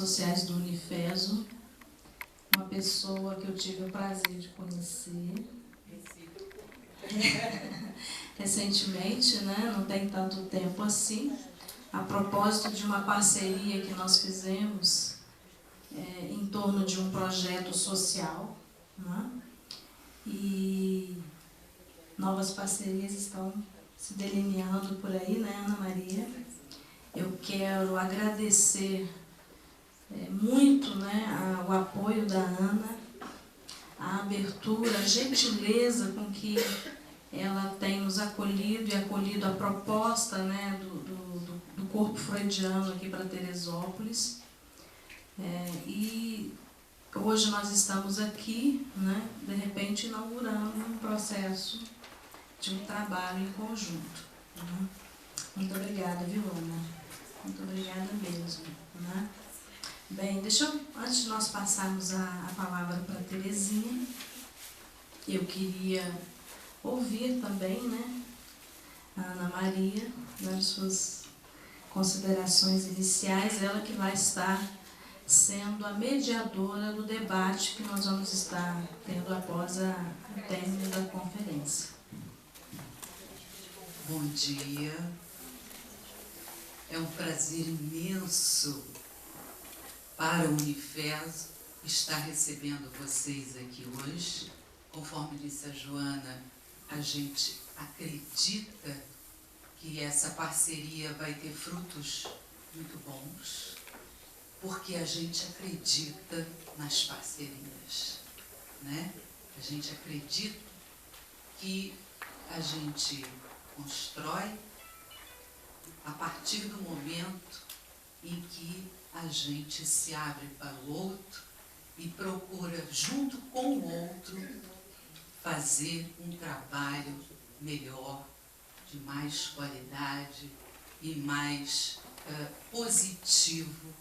sociais do Unifeso, uma pessoa que eu tive o prazer de conhecer recentemente, né? Não tem tanto tempo assim, a propósito de uma parceria que nós fizemos em torno de um projeto social, né? E novas parcerias estão se delineando por aí, né, Ana Maria? Eu quero agradecer muito, né, o apoio da Ana, a abertura, a gentileza com que ela tem nos acolhido e acolhido a proposta, né, do corpo freudiano aqui para Teresópolis. E hoje nós estamos aqui, né, de repente, inaugurando um processo de um trabalho em conjunto. Né? Muito obrigada, viu, Ana? Muito obrigada mesmo. Né? Bem, antes de nós passarmos a palavra para a Terezinha, eu queria ouvir também, né, a Ana Maria, nas suas considerações iniciais, ela que vai estar sendo a mediadora do debate que nós vamos estar tendo após o término da conferência. Bom dia. É um prazer imenso para o Unifeso estar recebendo vocês aqui hoje. Conforme disse a Joana, a gente acredita que essa parceria vai ter frutos muito bons, porque a gente acredita nas parcerias, né? A gente acredita que a gente constrói a partir do momento em que a gente se abre para o outro e procura, junto com o outro, fazer um trabalho melhor, de mais qualidade e mais positivo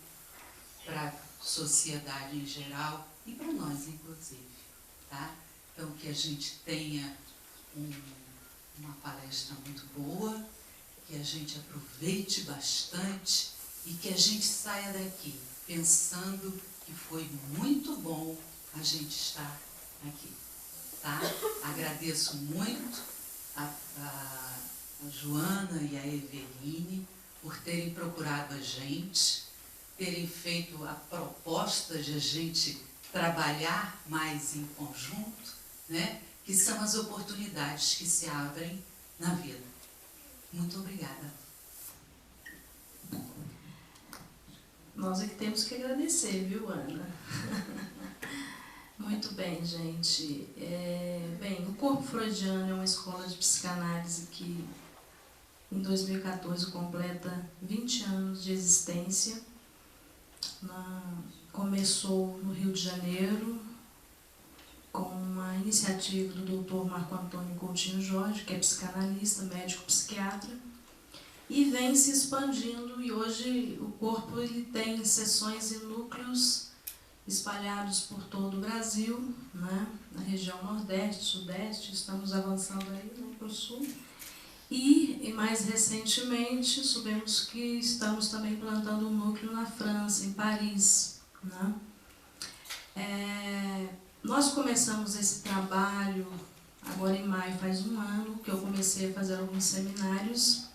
para a sociedade em geral e para nós, inclusive. Tá? Então, que a gente tenha uma palestra muito boa, que a gente aproveite bastante e que a gente saia daqui pensando que foi muito bom a gente estar aqui. Tá? Agradeço muito a Joana e a Eveline por terem procurado a gente, terem feito a proposta de a gente trabalhar mais em conjunto, né? Que são as oportunidades que se abrem na vida. Muito obrigada. Nós é que temos que agradecer, viu, Ana? Muito bem, gente. Bem, o Corpo Freudiano é uma escola de psicanálise que, em 2014, completa 20 anos de existência. Começou no Rio de Janeiro, com uma iniciativa do Dr. Marco Antônio Coutinho Jorge, que é psicanalista, médico psiquiatra, e vem se expandindo, e hoje o corpo ele tem sessões e núcleos espalhados por todo o Brasil, né? Na região Nordeste, Sudeste, estamos avançando aí, né, para o Sul. E mais recentemente, soubemos que estamos também plantando um núcleo na França, em Paris. Né? Nós começamos esse trabalho agora em maio, faz um ano, que eu comecei a fazer alguns seminários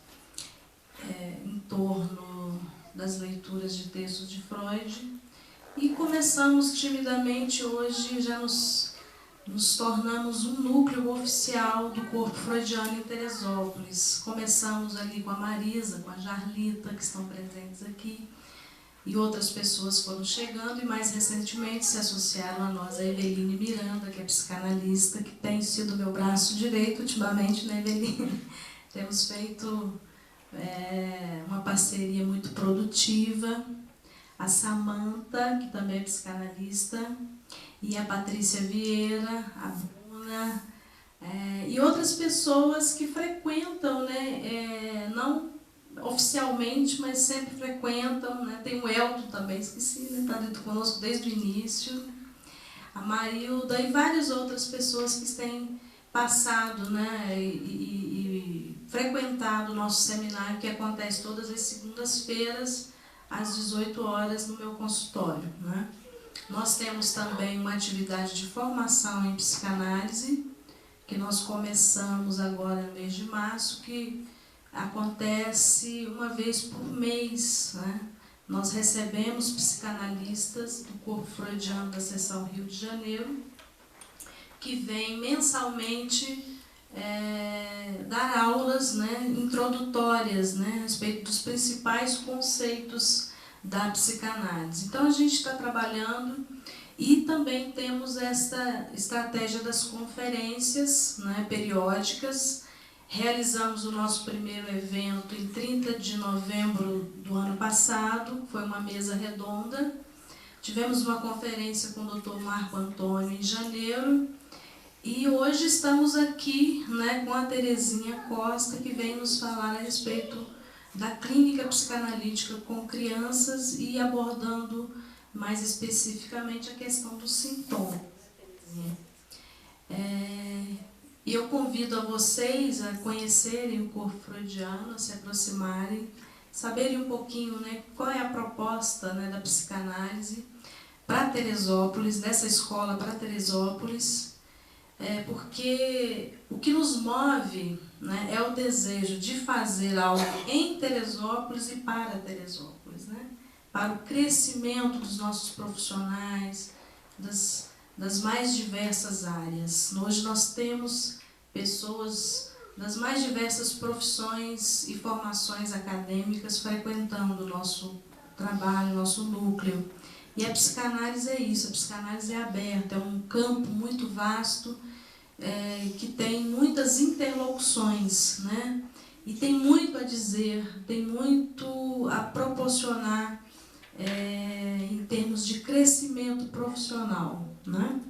em torno das leituras de textos de Freud, e começamos timidamente hoje, já nos tornamos um núcleo oficial do Corpo Freudiano em Teresópolis. Começamos ali com a Marisa, com a Jarlita, que estão presentes aqui, e outras pessoas foram chegando, e mais recentemente se associaram a nós a Eveline Miranda, que é psicanalista, que tem sido meu braço direito ultimamente, né, Eveline? Temos feito uma parceria muito produtiva. A Samanta, que também é psicanalista, e a Patrícia Vieira, a Bruna, e outras pessoas que frequentam, né, não oficialmente, mas sempre frequentam, né? Tem o Elton também, esqueci, né? Está dentro conosco desde o início, a Marilda e várias outras pessoas que têm passado, né, e frequentado o nosso seminário, que acontece todas as segundas-feiras, às 18 horas no meu consultório, né? Nós temos também uma atividade de formação em psicanálise, que nós começamos agora no mês de março, que acontece uma vez por mês, né? Nós recebemos psicanalistas do Corpo Freudiano da Seção Rio de Janeiro, que vêm mensalmente dar aulas, né, introdutórias, né, a respeito dos principais conceitos da psicanálise. Então a gente está trabalhando e também temos esta estratégia das conferências, né, periódicas. Realizamos o nosso primeiro evento em 30 de novembro do ano passado, foi uma mesa redonda. Tivemos uma conferência com o Dr. Marco Antônio em janeiro. E hoje estamos aqui, né, com a Terezinha Costa, que vem nos falar a respeito da clínica psicanalítica com crianças e abordando mais especificamente a questão do sintoma. E eu convido a vocês a conhecerem o corpo freudiano, a se aproximarem, saberem um pouquinho, né, qual é a proposta, né, da psicanálise para Teresópolis, dessa escola para Teresópolis, porque o que nos move, né, é o desejo de fazer algo em Teresópolis e para Teresópolis, né, para o crescimento dos nossos profissionais, das mais diversas áreas. Hoje nós temos pessoas das mais diversas profissões e formações acadêmicas frequentando o nosso trabalho, nosso núcleo. E a psicanálise é isso, a psicanálise é aberta, é um campo muito vasto, que tem muitas interlocuções, né? E tem muito a dizer, tem muito a proporcionar em termos de crescimento profissional, né?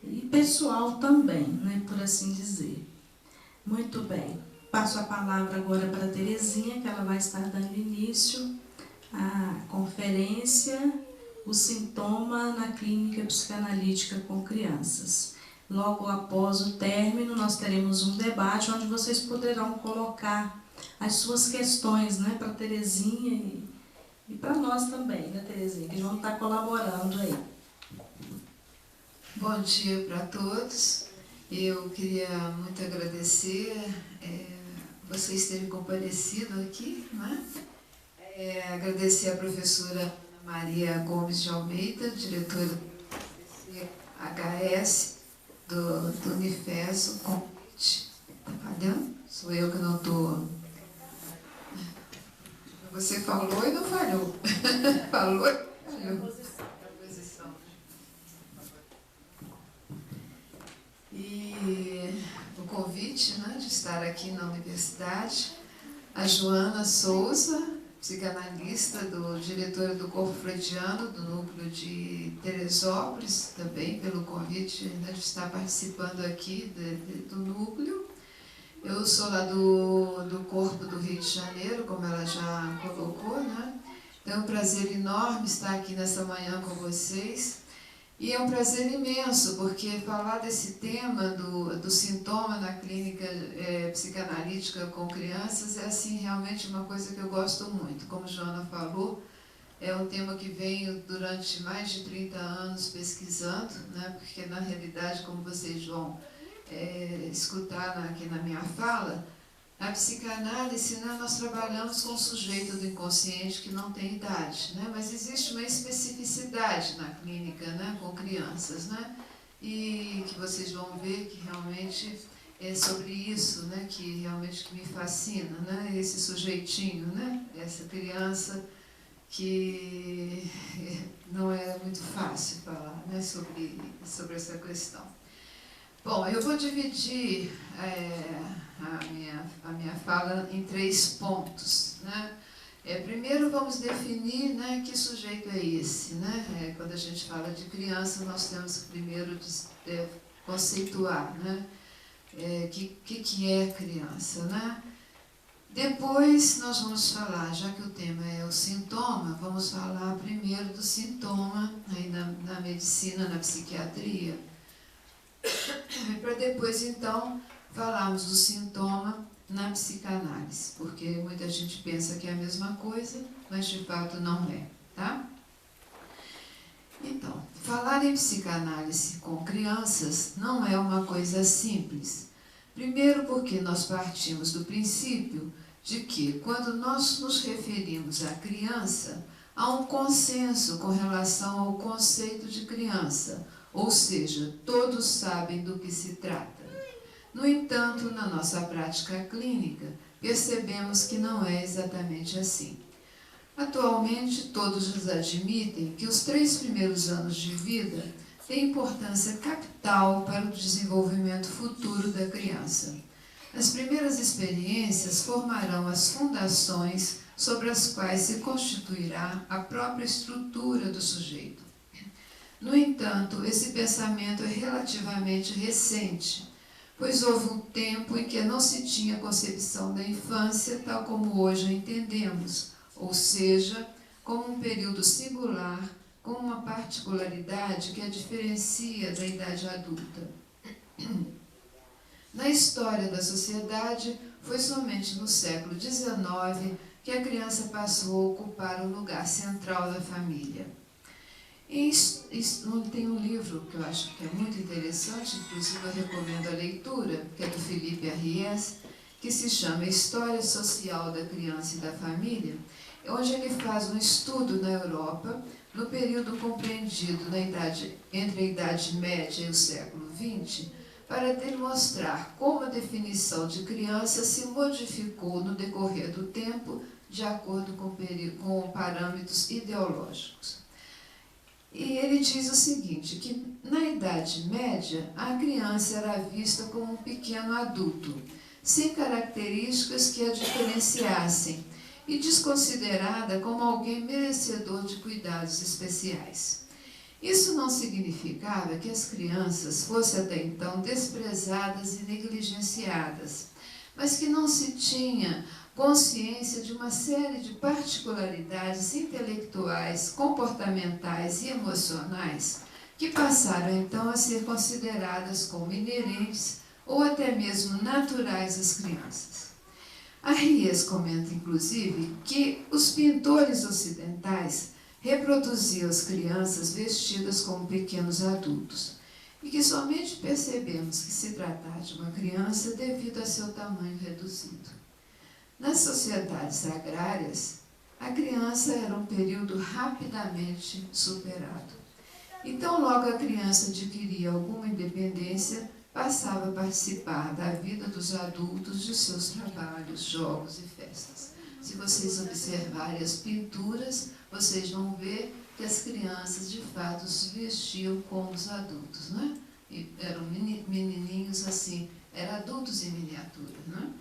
E pessoal também, né, por assim dizer. Muito bem. Passo a palavra agora para a Terezinha, que ela vai estar dando início à conferência O Sintoma na Clínica Psicanalítica com Crianças. Logo após o término, nós teremos um debate onde vocês poderão colocar as suas questões, né, para a Terezinha e para nós também, né, Terezinha, que vão estar colaborando aí. Bom dia para todos. Eu queria muito agradecer vocês terem comparecido aqui, né? Agradecer a professora Ana Maria Gomes de Almeida, diretora do HS do Unifes, o convite. Está falhando? Sou eu que não estou. Você falou e não falhou. Falou e falhou. E o convite, né, de estar aqui na universidade, a Joana Souza, psicanalista, diretora do Corpo Freudiano, do núcleo de Teresópolis, também pelo convite, né, de estar participando aqui do núcleo. Eu sou lá do Corpo do Rio de Janeiro, como ela já colocou, né? Então é um prazer enorme estar aqui nessa manhã com vocês. E é um prazer imenso, porque falar desse tema do sintoma na clínica psicanalítica com crianças é assim, realmente uma coisa que eu gosto muito. Como Joana falou, é um tema que venho durante mais de 30 anos pesquisando, né? Porque na realidade, como vocês vão escutar aqui na minha fala, a psicanálise, né, nós trabalhamos com o sujeito do inconsciente que não tem idade, né, mas existe uma especificidade na clínica, né, com crianças, né, e que vocês vão ver que realmente é sobre isso, né, que realmente que me fascina, né, esse sujeitinho, né, essa criança que não é muito fácil falar, né, sobre essa questão. Bom, eu vou dividir a minha fala em 3 pontos, né? Primeiro vamos definir, né, que sujeito é esse, né? Quando a gente fala de criança, nós temos que primeiro conceituar, né? Que é criança, né? Depois nós vamos falar, já que o tema é o sintoma, vamos falar primeiro do sintoma aí na medicina, na psiquiatria, para depois então falarmos do sintoma na psicanálise, porque muita gente pensa que é a mesma coisa, mas de fato não é, tá? Então, falar em psicanálise com crianças não é uma coisa simples. Primeiro porque nós partimos do princípio de que, quando nós nos referimos à criança, há um consenso com relação ao conceito de criança, ou seja, todos sabem do que se trata. No entanto, na nossa prática clínica, percebemos que não é exatamente assim. Atualmente, todos nos admitem que os 3 primeiros anos de vida têm importância capital para o desenvolvimento futuro da criança. As primeiras experiências formarão as fundações sobre as quais se constituirá a própria estrutura do sujeito. No entanto, esse pensamento é relativamente recente, pois houve um tempo em que não se tinha concepção da infância tal como hoje a entendemos, ou seja, como um período singular, com uma particularidade que a diferencia da idade adulta. Na história da sociedade, foi somente no século XIX que a criança passou a ocupar o lugar central da família. Tem um livro que eu acho que é muito interessante, inclusive eu recomendo a leitura, que é do Felipe Arries, que se chama História Social da Criança e da Família, onde ele faz um estudo na Europa, no período compreendido entre a Idade Média e o século XX, para demonstrar como a definição de criança se modificou no decorrer do tempo, de acordo com parâmetros ideológicos. E ele diz o seguinte, que na Idade Média, a criança era vista como um pequeno adulto, sem características que a diferenciassem, e desconsiderada como alguém merecedor de cuidados especiais. Isso não significava que as crianças fossem até então desprezadas e negligenciadas, mas que não se tinha consciência de uma série de particularidades intelectuais, comportamentais e emocionais que passaram então a ser consideradas como inerentes ou até mesmo naturais às crianças. Arries comenta, inclusive, que os pintores ocidentais reproduziam as crianças vestidas como pequenos adultos e que somente percebemos que se tratava de uma criança devido a seu tamanho reduzido. Nas sociedades agrárias, a criança era um período rapidamente superado. Então, logo a criança adquiria alguma independência, passava a participar da vida dos adultos, de seus trabalhos, jogos e festas. Se vocês observarem as pinturas, vocês vão ver que as crianças, de fato, se vestiam como os adultos, né? E eram menininhos assim, eram adultos em miniatura, né?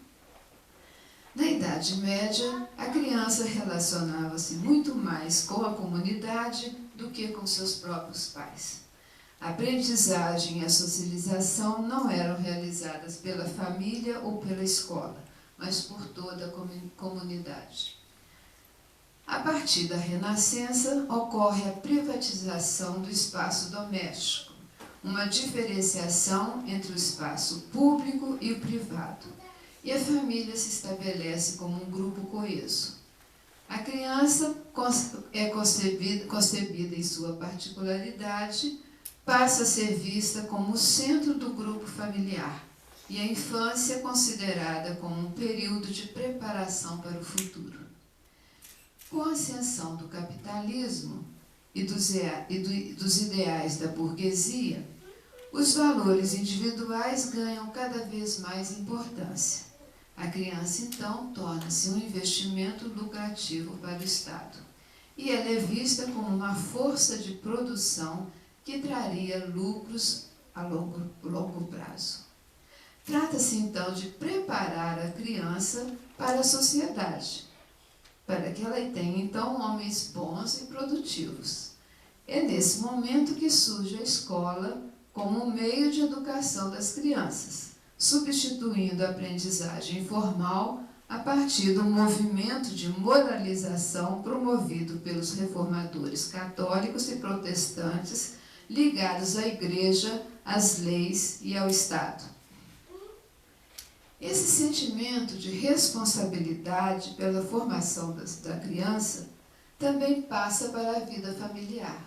Na Idade Média, a criança relacionava-se muito mais com a comunidade do que com seus próprios pais. A aprendizagem e a socialização não eram realizadas pela família ou pela escola, mas por toda a comunidade. A partir da Renascença, ocorre a privatização do espaço doméstico, uma diferenciação entre o espaço público e o privado, e a família se estabelece como um grupo coeso. A criança é concebida em sua particularidade, passa a ser vista como o centro do grupo familiar, e a infância é considerada como um período de preparação para o futuro. Com a ascensão do capitalismo e dos ideais da burguesia, os valores individuais ganham cada vez mais importância. A criança, então, torna-se um investimento lucrativo para o Estado, e ela é vista como uma força de produção que traria lucros a longo prazo. Trata-se, então, de preparar a criança para a sociedade, para que ela tenha, então, homens bons e produtivos. É nesse momento que surge a escola como um meio de educação das crianças, substituindo a aprendizagem formal a partir do movimento de moralização promovido pelos reformadores católicos e protestantes ligados à Igreja, às leis e ao Estado. Esse sentimento de responsabilidade pela formação da criança também passa para a vida familiar.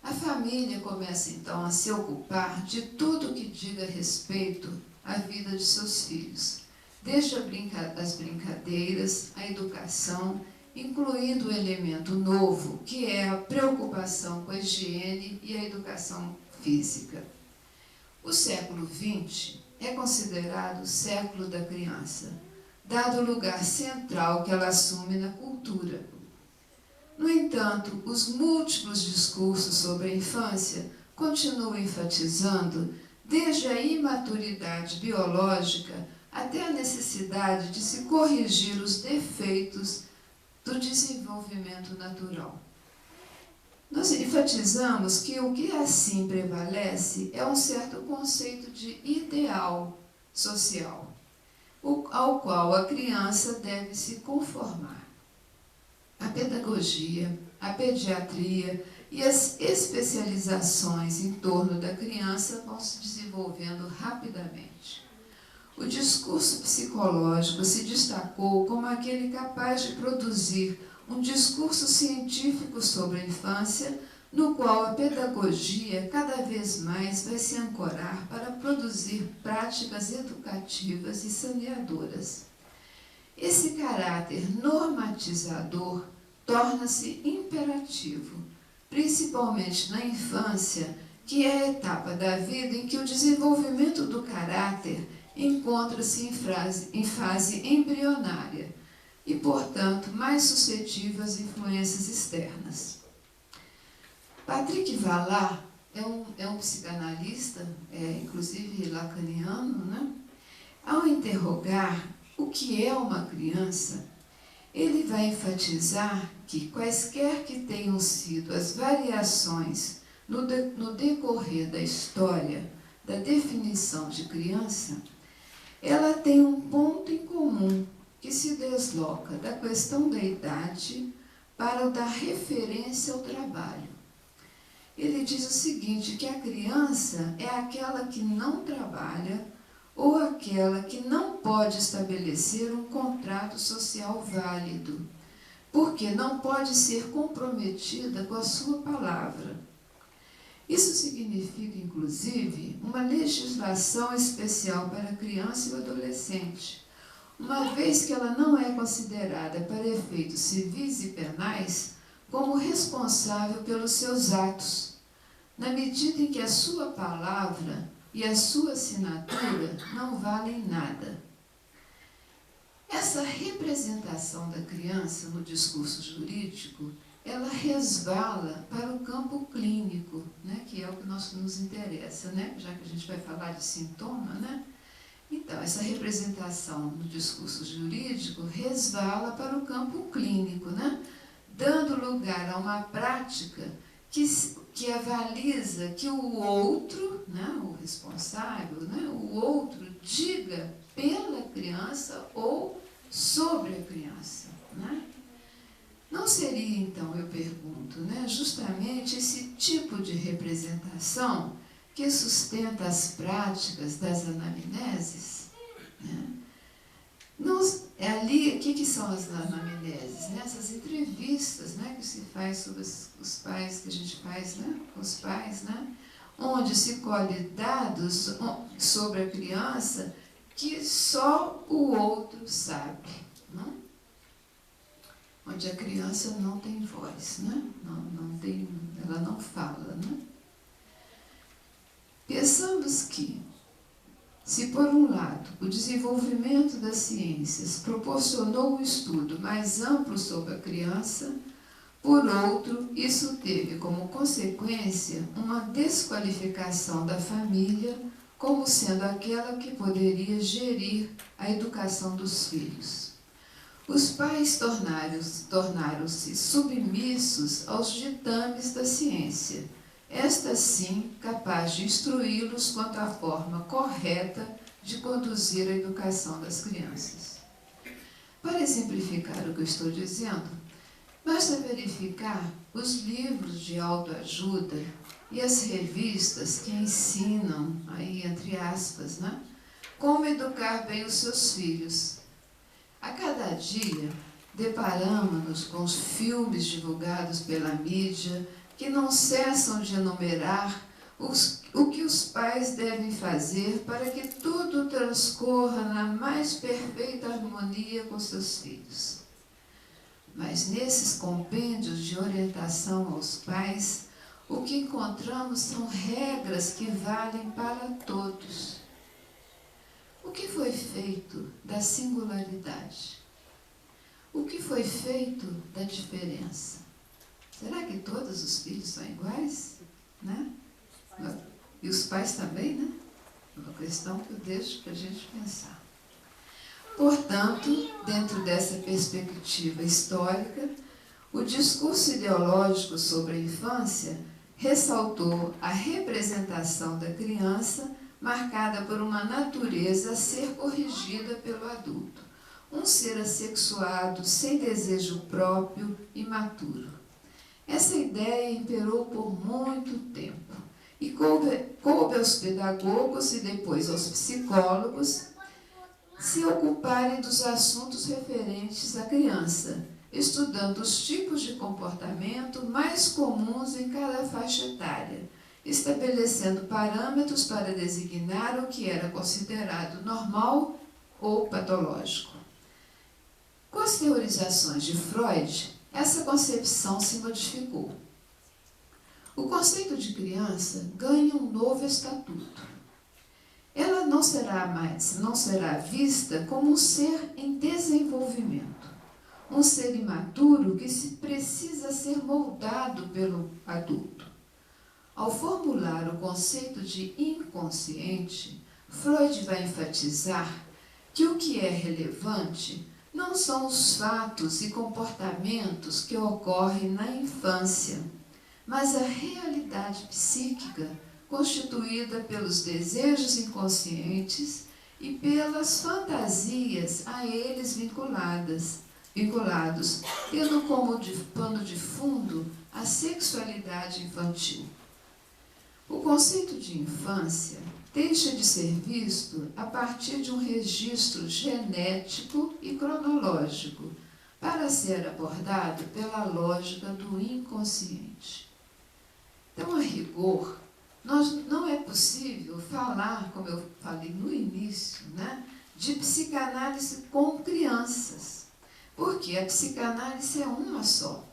A família começa então a se ocupar de tudo que diga respeito à vida de seus filhos, desde as brincadeiras, a educação, incluindo o elemento novo, que é a preocupação com a higiene e a educação física. O século XX é considerado o século da criança, dado o lugar central que ela assume na cultura. No entanto, os múltiplos discursos sobre a infância continuam enfatizando, desde a imaturidade biológica até a necessidade de se corrigir os defeitos do desenvolvimento natural. Nós enfatizamos que o que assim prevalece é um certo conceito de ideal social, ao qual a criança deve se conformar. A pedagogia, a pediatria e as especializações em torno da criança vão se desenvolvendo rapidamente. O discurso psicológico se destacou como aquele capaz de produzir um discurso científico sobre a infância, no qual a pedagogia cada vez mais vai se ancorar para produzir práticas educativas e saneadoras. Esse caráter normatizador torna-se imperativo, principalmente na infância, que é a etapa da vida em que o desenvolvimento do caráter encontra-se em fase embrionária e, portanto, mais suscetível às influências externas. Patrick Vallard é um psicanalista, inclusive lacaniano, né? Ao interrogar o que é uma criança, ele vai enfatizar que, quaisquer que tenham sido as variações no decorrer da história da definição de criança, ela tem um ponto em comum que se desloca da questão da idade para o da referência ao trabalho. Ele diz o seguinte, que a criança é aquela que não trabalha ou aquela que não pode estabelecer um contrato social válido, porque não pode ser comprometida com a sua palavra. Isso significa, inclusive, uma legislação especial para a criança e o adolescente, uma vez que ela não é considerada, para efeitos civis e penais, como responsável pelos seus atos, na medida em que a sua palavra e a sua assinatura não valem nada. Essa representação da criança no discurso jurídico, ela resvala para o campo clínico, né, que é o que nos interessa, né, já que a gente vai falar de sintoma, né? Então, essa representação no discurso jurídico resvala para o campo clínico, né, dando lugar a uma prática que avaliza que o outro, né, o responsável, né, o outro diga pela criança ou sobre a criança, né? Não seria, então, eu pergunto, né, justamente esse tipo de representação que sustenta as práticas das anamneses? Né? Ali, o que são as anamneses? Né? Essas entrevistas, né, que se faz sobre os pais, que a gente faz, né, com os pais, né, onde se colhe dados sobre a criança que só o outro sabe, né? Onde a criança não tem voz, né? Ela não fala, né? Pensamos que, se por um lado o desenvolvimento das ciências proporcionou um estudo mais amplo sobre a criança, por outro, isso teve como consequência uma desqualificação da família como sendo aquela que poderia gerir a educação dos filhos. Os pais tornaram-se submissos aos ditames da ciência, esta sim capaz de instruí-los quanto à forma correta de conduzir a educação das crianças. Para exemplificar o que eu estou dizendo, basta verificar os livros de autoajuda e as revistas que ensinam, aí entre aspas, né, como educar bem os seus filhos. A cada dia, deparamos-nos com os filmes divulgados pela mídia que não cessam de enumerar o que os pais devem fazer para que tudo transcorra na mais perfeita harmonia com seus filhos. Mas nesses compêndios de orientação aos pais, o que encontramos são regras que valem para todos. O que foi feito da singularidade? O que foi feito da diferença? Será que todos os filhos são iguais? Né? E os pais também, né? É uma questão que eu deixo para a gente pensar. Portanto, dentro dessa perspectiva histórica, o discurso ideológico sobre a infância ressaltou a representação da criança marcada por uma natureza a ser corrigida pelo adulto, um ser assexuado, sem desejo próprio, imaturo. Essa ideia imperou por muito tempo e coube aos pedagogos e depois aos psicólogos se ocuparem dos assuntos referentes à criança, estudando os tipos de comportamento mais comuns em cada faixa etária, estabelecendo parâmetros para designar o que era considerado normal ou patológico. Com as teorizações de Freud, essa concepção se modificou. O conceito de criança ganha um novo estatuto. Ela não será vista como um ser em desenvolvimento, um ser imaturo que precisa ser moldado pelo adulto. Ao formular o conceito de inconsciente, Freud vai enfatizar que o que é relevante não são os fatos e comportamentos que ocorrem na infância, mas a realidade psíquica constituída pelos desejos inconscientes e pelas fantasias a eles vinculados, tendo como pano de fundo a sexualidade infantil. O conceito de infância deixa de ser visto a partir de um registro genético e cronológico, para ser abordado pela lógica do inconsciente. Então, a rigor, não é possível falar, como eu falei no início, né, de psicanálise com crianças, porque a psicanálise é uma só,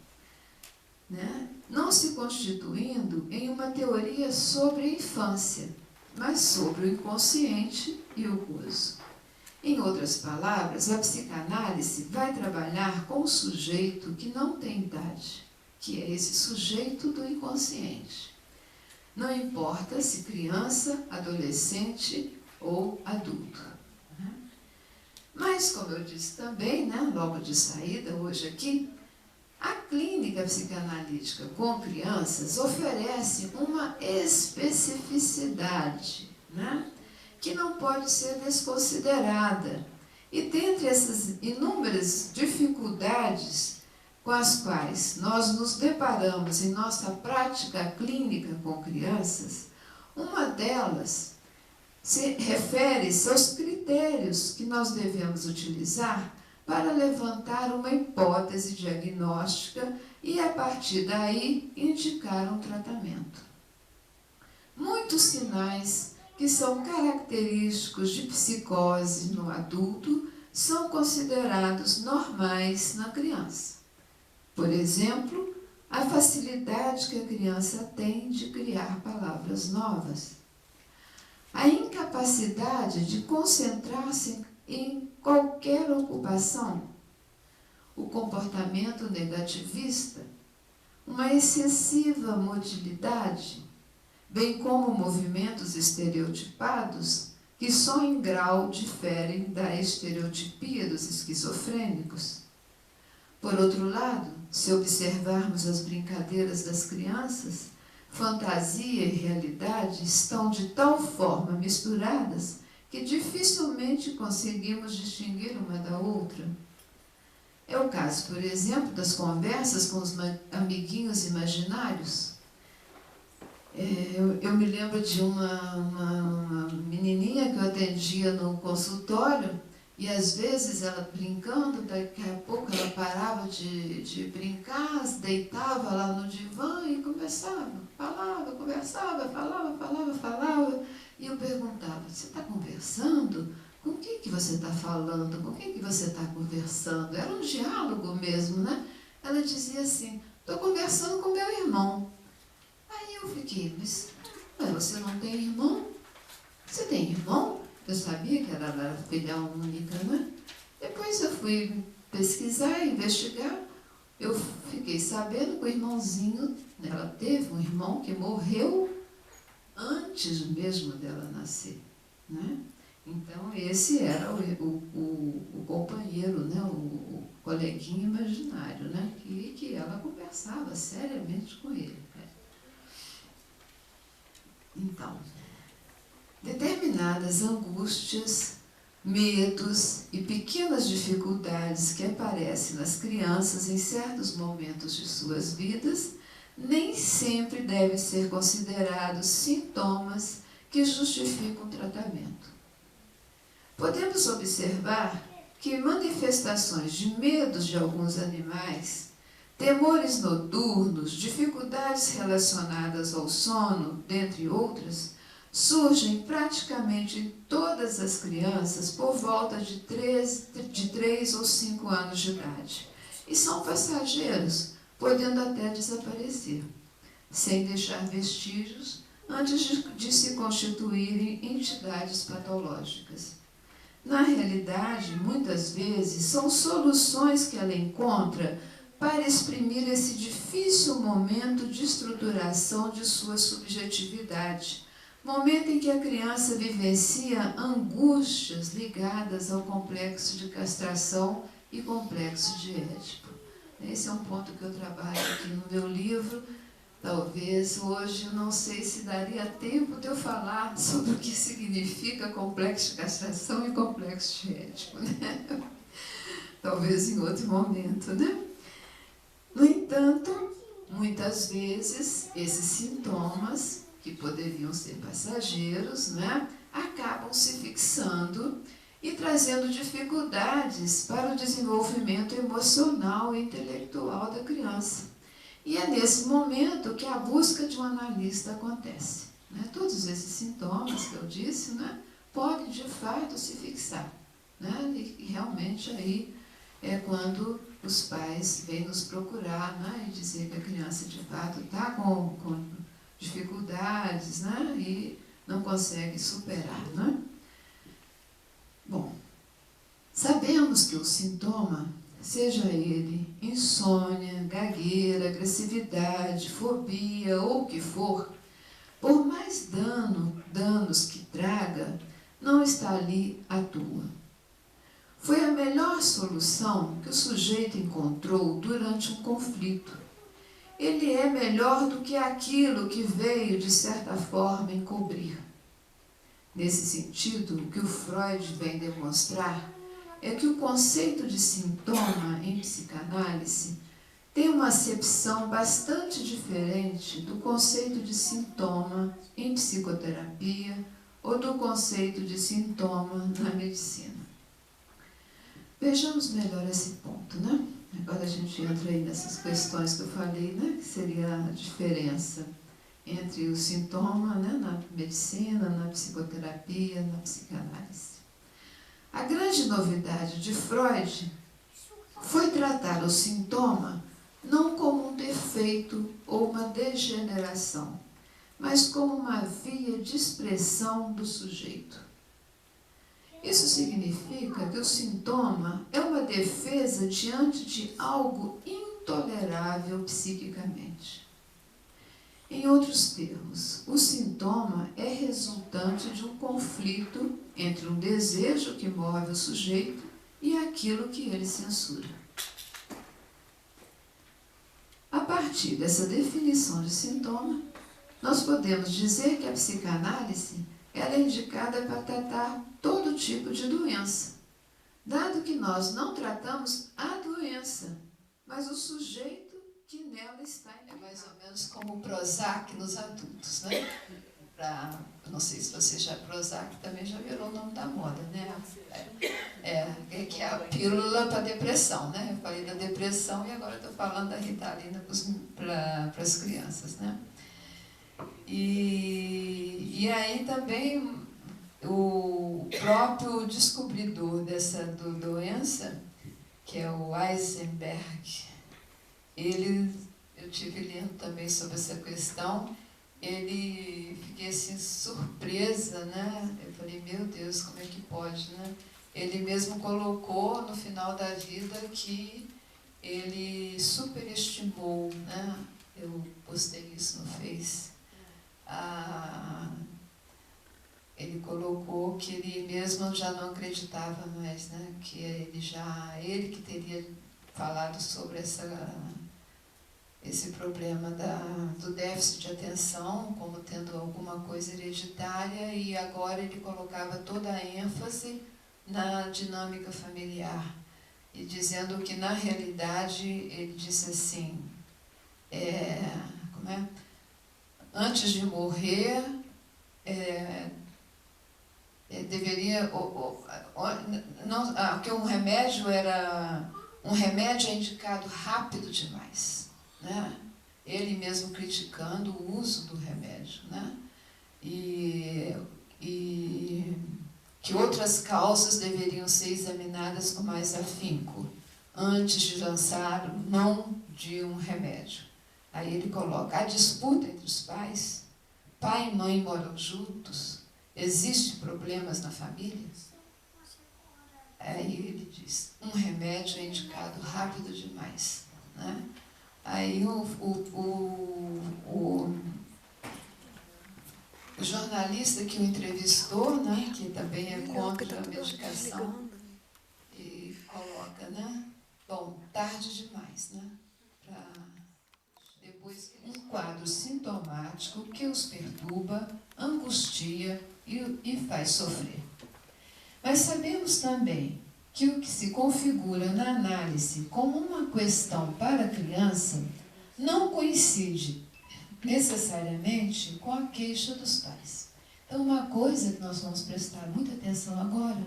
né, não se constituindo em uma teoria sobre a infância, mas sobre o inconsciente e o gozo. Em outras palavras, a psicanálise vai trabalhar com o sujeito que não tem idade, que é esse sujeito do inconsciente. Não importa se criança, adolescente ou adulto. Mas, como eu disse também, né, logo de saída, hoje aqui, a clínica psicanalítica com crianças oferece uma especificidade, né, que não pode ser desconsiderada. E dentre essas inúmeras dificuldades com as quais nós nos deparamos em nossa prática clínica com crianças, uma delas refere-se aos critérios que nós devemos utilizar para levantar uma hipótese diagnóstica e, a partir daí, indicar um tratamento. Muitos sinais que são característicos de psicose no adulto são considerados normais na criança. Por exemplo, a facilidade que a criança tem de criar palavras novas, a incapacidade de concentrar-se em qualquer ocupação, o comportamento negativista, uma excessiva motilidade, bem como movimentos estereotipados que só em grau diferem da estereotipia dos esquizofrênicos. Por outro lado, se observarmos as brincadeiras das crianças, fantasia e realidade estão de tal forma misturadas que dificilmente conseguimos distinguir uma da outra. É o caso, por exemplo, das conversas com os amiguinhos imaginários. Eu me lembro de uma menina menininha que eu atendia no consultório, e às vezes ela brincando, daqui a pouco ela parava de brincar, deitava lá no divã e conversava, falava, conversava, falava. E eu perguntava, você está conversando? Com quem que você está falando? Com quem que você está conversando? Era um diálogo mesmo, né? Ela dizia assim, estou conversando com meu irmão. Aí eu fiquei, mas você não tem irmão? Você tem irmão? Eu sabia que ela era filha única, né? Depois eu fui pesquisar, investigar. Eu fiquei sabendo que o irmãozinho, ela teve um irmão que morreu antes mesmo dela nascer, né? Então esse era o companheiro, né? O coleguinha imaginário, né? Que ela conversava seriamente com ele. Então, determinadas angústias, medos e pequenas dificuldades que aparecem nas crianças em certos momentos de suas vidas nem sempre devem ser considerados sintomas que justificam o tratamento. Podemos observar que manifestações de medos de alguns animais, temores noturnos, dificuldades relacionadas ao sono, dentre outras, surgem praticamente em todas as crianças por volta de 3 ou 5 anos de idade e são passageiros, podendo até desaparecer, sem deixar vestígios antes de se constituírem entidades patológicas. Na realidade, muitas vezes, são soluções que ela encontra para exprimir esse difícil momento de estruturação de sua subjetividade, momento em que a criança vivencia angústias ligadas ao complexo de castração e complexo de Édipo. Esse é um ponto que eu trabalho aqui no meu livro. Talvez hoje, não sei se daria tempo de eu falar sobre o que significa complexo de castração e complexo de Édipo, né? Talvez em outro momento, né? No entanto, muitas vezes, esses sintomas, que poderiam ser passageiros, né, acabam se fixando e trazendo dificuldades para o desenvolvimento emocional e intelectual da criança. E é nesse momento que a busca de um analista acontece, né? Todos esses sintomas que eu disse, né, podem de fato se fixar, né? E realmente aí é quando os pais vêm nos procurar, né, e dizer que a criança de fato está com dificuldades, né, e não consegue superar, né? Bom, sabemos que o sintoma, seja ele insônia, gagueira, agressividade, fobia ou o que for, por mais danos que traga, não está ali à toa. Foi a melhor solução que o sujeito encontrou durante um conflito. Ele é melhor do que aquilo que veio, de certa forma, encobrir. Nesse sentido, o que o Freud vem demonstrar é que o conceito de sintoma em psicanálise tem uma acepção bastante diferente do conceito de sintoma em psicoterapia ou do conceito de sintoma na medicina. Vejamos melhor esse ponto, né? Agora a gente entra aí nessas questões que eu falei, né? Que seria a diferença entre o sintoma, né, na medicina, na psicoterapia, na psicanálise. A grande novidade de Freud foi tratar o sintoma não como um defeito ou uma degeneração, mas como uma via de expressão do sujeito. Isso significa que o sintoma é uma defesa diante de algo intolerável psiquicamente. Em outros termos, o sintoma é resultante de um conflito entre um desejo que move o sujeito e aquilo que ele censura. A partir dessa definição de sintoma, nós podemos dizer que a psicanálise ela é indicada para tratar todo tipo de doença, dado que nós não tratamos a doença, mas o sujeito que nela está. É mais ou menos como o Prozac nos adultos, né? não sei se você já, Prozac também já virou o nome da moda, né? Que é a pílula para depressão, né? Eu falei da depressão e agora estou falando da Ritalina para as crianças, né? E aí também o próprio descobridor dessa doença, que é o Heisenberg, eu tive lendo também sobre essa questão, fiquei assim surpresa, né? Eu falei, meu Deus, como é que pode, né? Ele mesmo colocou no final da vida que ele superestimou, né? Eu postei isso no Face. Ele colocou que ele mesmo já não acreditava mais, né? Que ele que teria falado sobre esse problema do déficit de atenção, como tendo alguma coisa hereditária, e agora ele colocava toda a ênfase na dinâmica familiar, e dizendo que, na realidade, ele disse assim, antes de morrer, deveria... que um remédio é indicado rápido demais, né? Ele mesmo criticando o uso do remédio, né? E que outras causas deveriam ser examinadas com mais afinco antes de lançar mão de um remédio. Aí ele coloca: a disputa entre os pais, pai e mãe moram juntos, existem problemas na família? Aí ele diz: um remédio é indicado rápido demais, né? Aí o jornalista que o entrevistou, né, que também é contra a medicação, e coloca, né? Bom, tarde demais, né? Depois, um quadro sintomático que os perturba, angustia e faz sofrer. Mas sabemos também que o que se configura na análise como uma questão para a criança não coincide necessariamente com a queixa dos pais. Então, uma coisa que nós vamos prestar muita atenção agora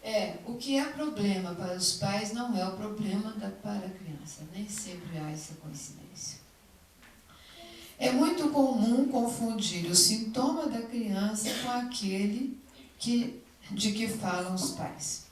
é o que é problema para os pais não é o problema para a criança. Nem sempre há essa coincidência. É muito comum confundir o sintoma da criança com aquele de que falam os pais.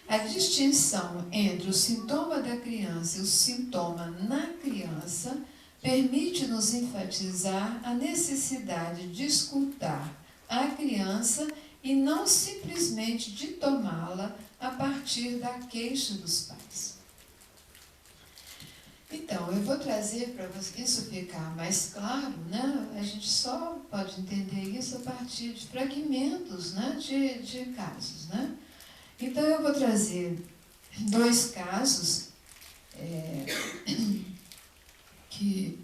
A distinção entre o sintoma da criança e o sintoma na criança permite-nos enfatizar a necessidade de escutar a criança e não simplesmente de tomá-la a partir da queixa dos pais. Então, eu vou trazer para isso ficar mais claro, né? A gente só pode entender isso a partir de fragmentos, né? de casos, né? Então, eu vou trazer 2 casos que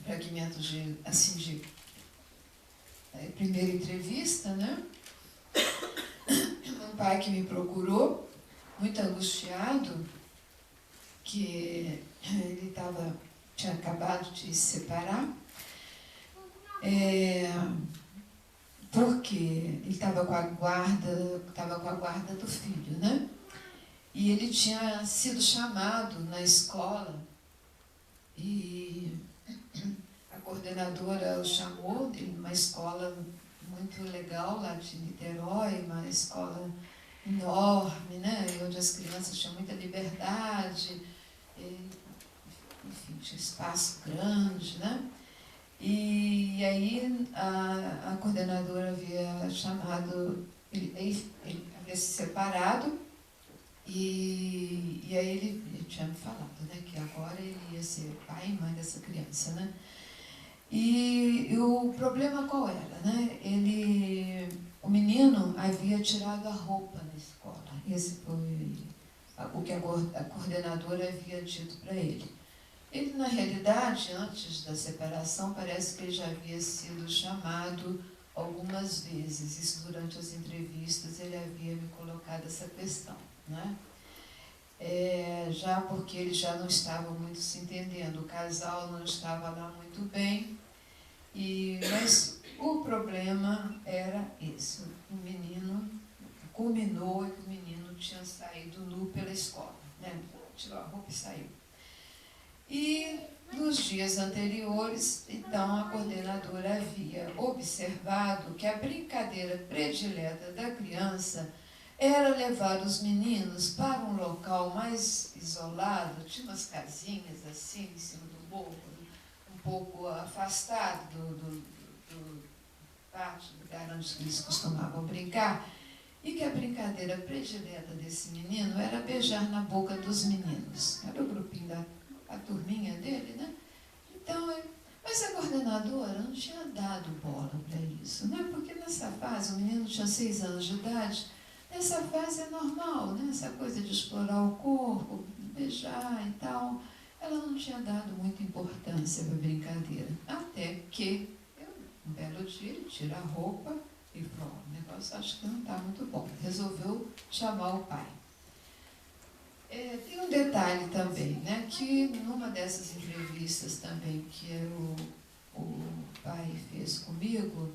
fragmentos de primeira entrevista, né? Um pai que me procurou, muito angustiado, que ele tinha acabado de se separar, porque ele estava com a guarda do filho, né? E ele tinha sido chamado na escola e a coordenadora o chamou, uma escola muito legal lá de Niterói, uma escola enorme, né? Onde as crianças tinham muita liberdade, enfim, tinha espaço grande, né? E aí a coordenadora havia chamado, ele havia se separado, e aí ele tinha me falado, né, que agora ele ia ser pai e mãe dessa criança, né? E o problema qual era, né? O menino havia tirado a roupa na escola. Esse foi o que a coordenadora havia dito para ele. Ele, na realidade, antes da separação, parece que ele já havia sido chamado algumas vezes. Isso durante as entrevistas ele havia me colocado. colocada essa questão, né? Já porque eles já não estavam muito se entendendo, o casal não estava lá muito bem, mas o problema era esse, o menino culminou que o menino tinha saído nu pela escola, né? Tirou a roupa e saiu. E nos dias anteriores, então, a coordenadora havia observado que a brincadeira predileta da criança era levar os meninos para um local mais isolado, tinha umas casinhas assim, em cima do morro, um pouco afastado do pátio, do lugar onde eles costumavam brincar, e que a brincadeira predileta desse menino era beijar na boca dos meninos. Era o grupinho a turminha dele, né? Então, mas a coordenadora não tinha dado bola para isso, né? Porque nessa fase, o menino tinha 6 anos de idade, nessa fase é normal, né? Essa coisa de explorar o corpo, beijar e tal. Ela não tinha dado muita importância para a brincadeira. Até que, um belo dia, ele tira a roupa e falou, o negócio acho que não está muito bom. Resolveu chamar o pai. Tem um detalhe também, né, que numa dessas entrevistas também que o pai fez comigo,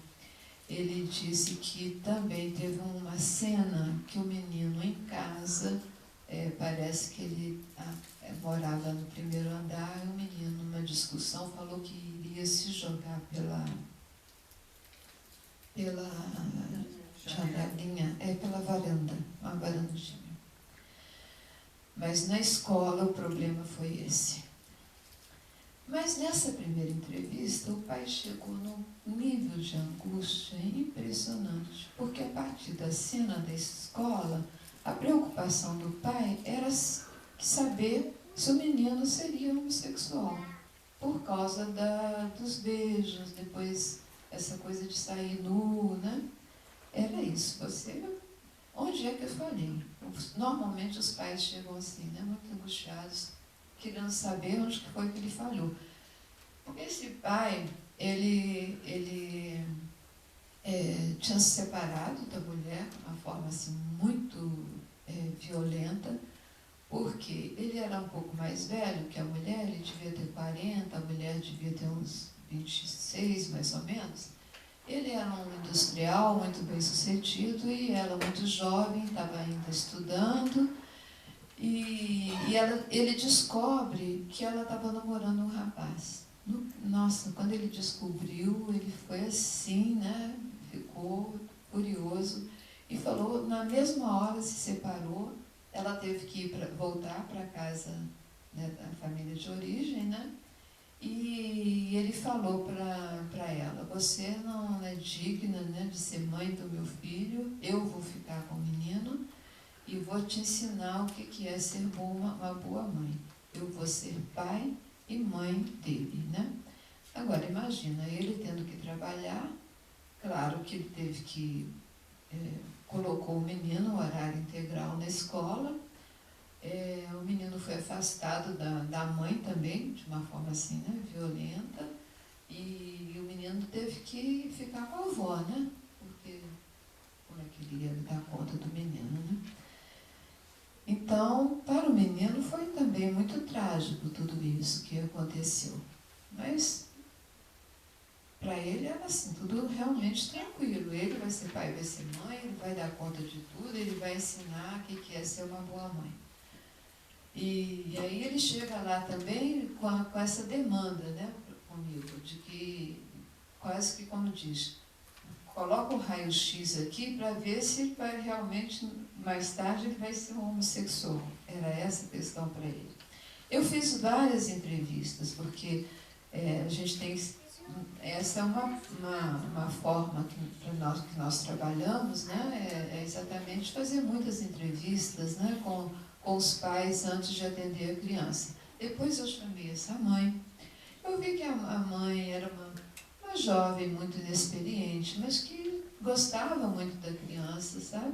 ele disse que também teve uma cena que o menino em casa, parece que ele morava no primeiro andar, e o menino, numa discussão, falou que iria se jogar pela janelinha, pela varanda, uma varandinha. Mas na escola o problema foi esse. Mas nessa primeira entrevista o pai chegou num nível de angústia impressionante, porque a partir da cena da escola, a preocupação do pai era saber se o menino seria homossexual, por causa dos beijos, depois essa coisa de sair nu, né? Era isso, onde é que eu falei? Normalmente os pais chegam assim, né, muito angustiados, querendo saber onde que foi que ele falhou. Porque esse pai, ele tinha se separado da mulher de uma forma assim, muito violenta, porque ele era um pouco mais velho que a mulher, ele devia ter 40, a mulher devia ter uns 26, mais ou menos. Ele era um industrial muito bem sucedido e ela muito jovem, estava ainda estudando, e ele descobre que ela estava namorando um rapaz. Nossa, quando ele descobriu, ele foi assim, né? Ficou curioso e falou, na mesma hora se separou, ela teve que voltar para a casa, né, da família de origem, né? E ele falou para ela, você não é digna, né, de ser mãe do meu filho, eu vou ficar com o menino e vou te ensinar o que é ser uma boa mãe. Eu vou ser pai e mãe dele, né? Agora, imagina, ele tendo que trabalhar, claro que ele teve que... colocou o menino, horário integral na escola, o menino foi afastado da mãe também, de uma forma assim, né, violenta, e o menino teve que ficar com a avó, né? Porque como é que ele ia dar conta do menino, né? Então, para o menino foi também muito trágico tudo isso que aconteceu. Mas, para ele era assim, tudo realmente tranquilo. Ele vai ser pai, vai ser mãe, ele vai dar conta de tudo, ele vai ensinar o que é ser uma boa mãe. E aí ele chega lá também com essa demanda, né, comigo, de que, quase que como diz, coloca um raio-x aqui para ver se ele vai realmente, mais tarde, ele vai ser um homossexual. Era essa a questão para ele. Eu fiz várias entrevistas, porque a gente tem... Essa é uma forma que nós trabalhamos, né, é exatamente fazer muitas entrevistas, né, com os pais antes de atender a criança. Depois eu chamei essa mãe. Eu vi que a mãe era uma jovem muito inexperiente, mas que gostava muito da criança, sabe?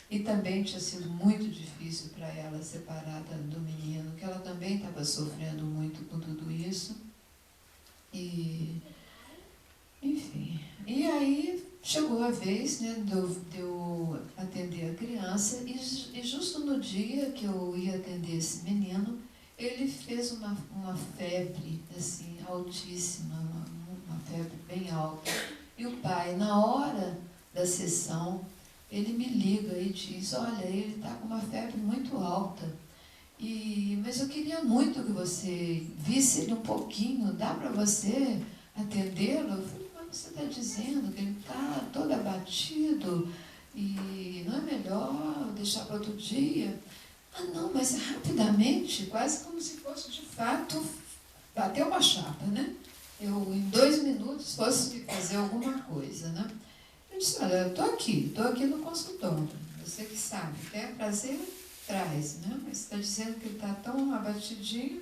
E também tinha sido muito difícil para ela separada do menino, que ela também estava sofrendo muito com tudo isso. E, enfim, e aí chegou a vez, né, de eu atender a criança e justo no dia que eu ia atender esse menino, ele fez uma febre assim, altíssima, uma febre bem alta. E o pai, na hora da sessão, ele me liga e diz, olha, ele está com uma febre muito alta, mas eu queria muito que você visse ele um pouquinho, dá para você atendê-lo? Eu falei, mas você está dizendo que ele está todo abatido e não é melhor deixar para outro dia? Ah, não, mas rapidamente, quase como se fosse de fato bater uma chapa, né? Eu, em 2 minutos, fosse fazer alguma coisa, né? Eu disse, olha, eu estou aqui no consultório, você que sabe, quer prazer, traz, né? Mas você está dizendo que ele está tão abatidinho.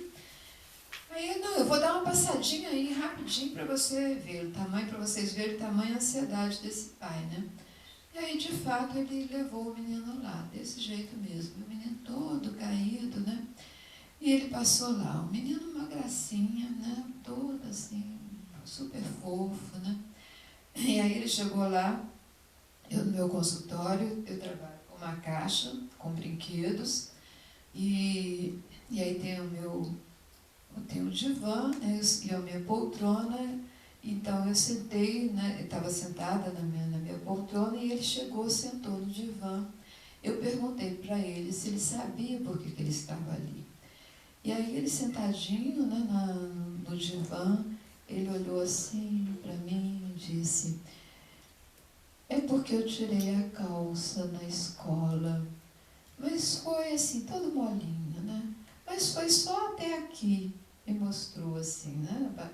Aí, não, eu vou dar uma passadinha aí rapidinho para você ver o tamanho, para vocês verem o tamanho e a ansiedade desse pai, né? E aí, de fato, ele levou o menino lá, desse jeito mesmo, o menino todo caído, né? E ele passou lá, o menino uma gracinha, né? Todo assim, super fofo, né? E aí ele chegou lá, eu no meu consultório, eu trabalho com uma caixa, com brinquedos, e aí tem o divã, né, e a minha poltrona, então eu sentei, né, eu estava sentada na minha poltrona, e ele chegou, sentou no divã. Eu perguntei para ele se ele sabia por que ele estava ali. E aí ele sentadinho, né, no divã, ele olhou assim para mim e disse, é porque eu tirei a calça na escola, mas foi assim, todo molinho, né? Mas foi só até aqui. E mostrou assim, né?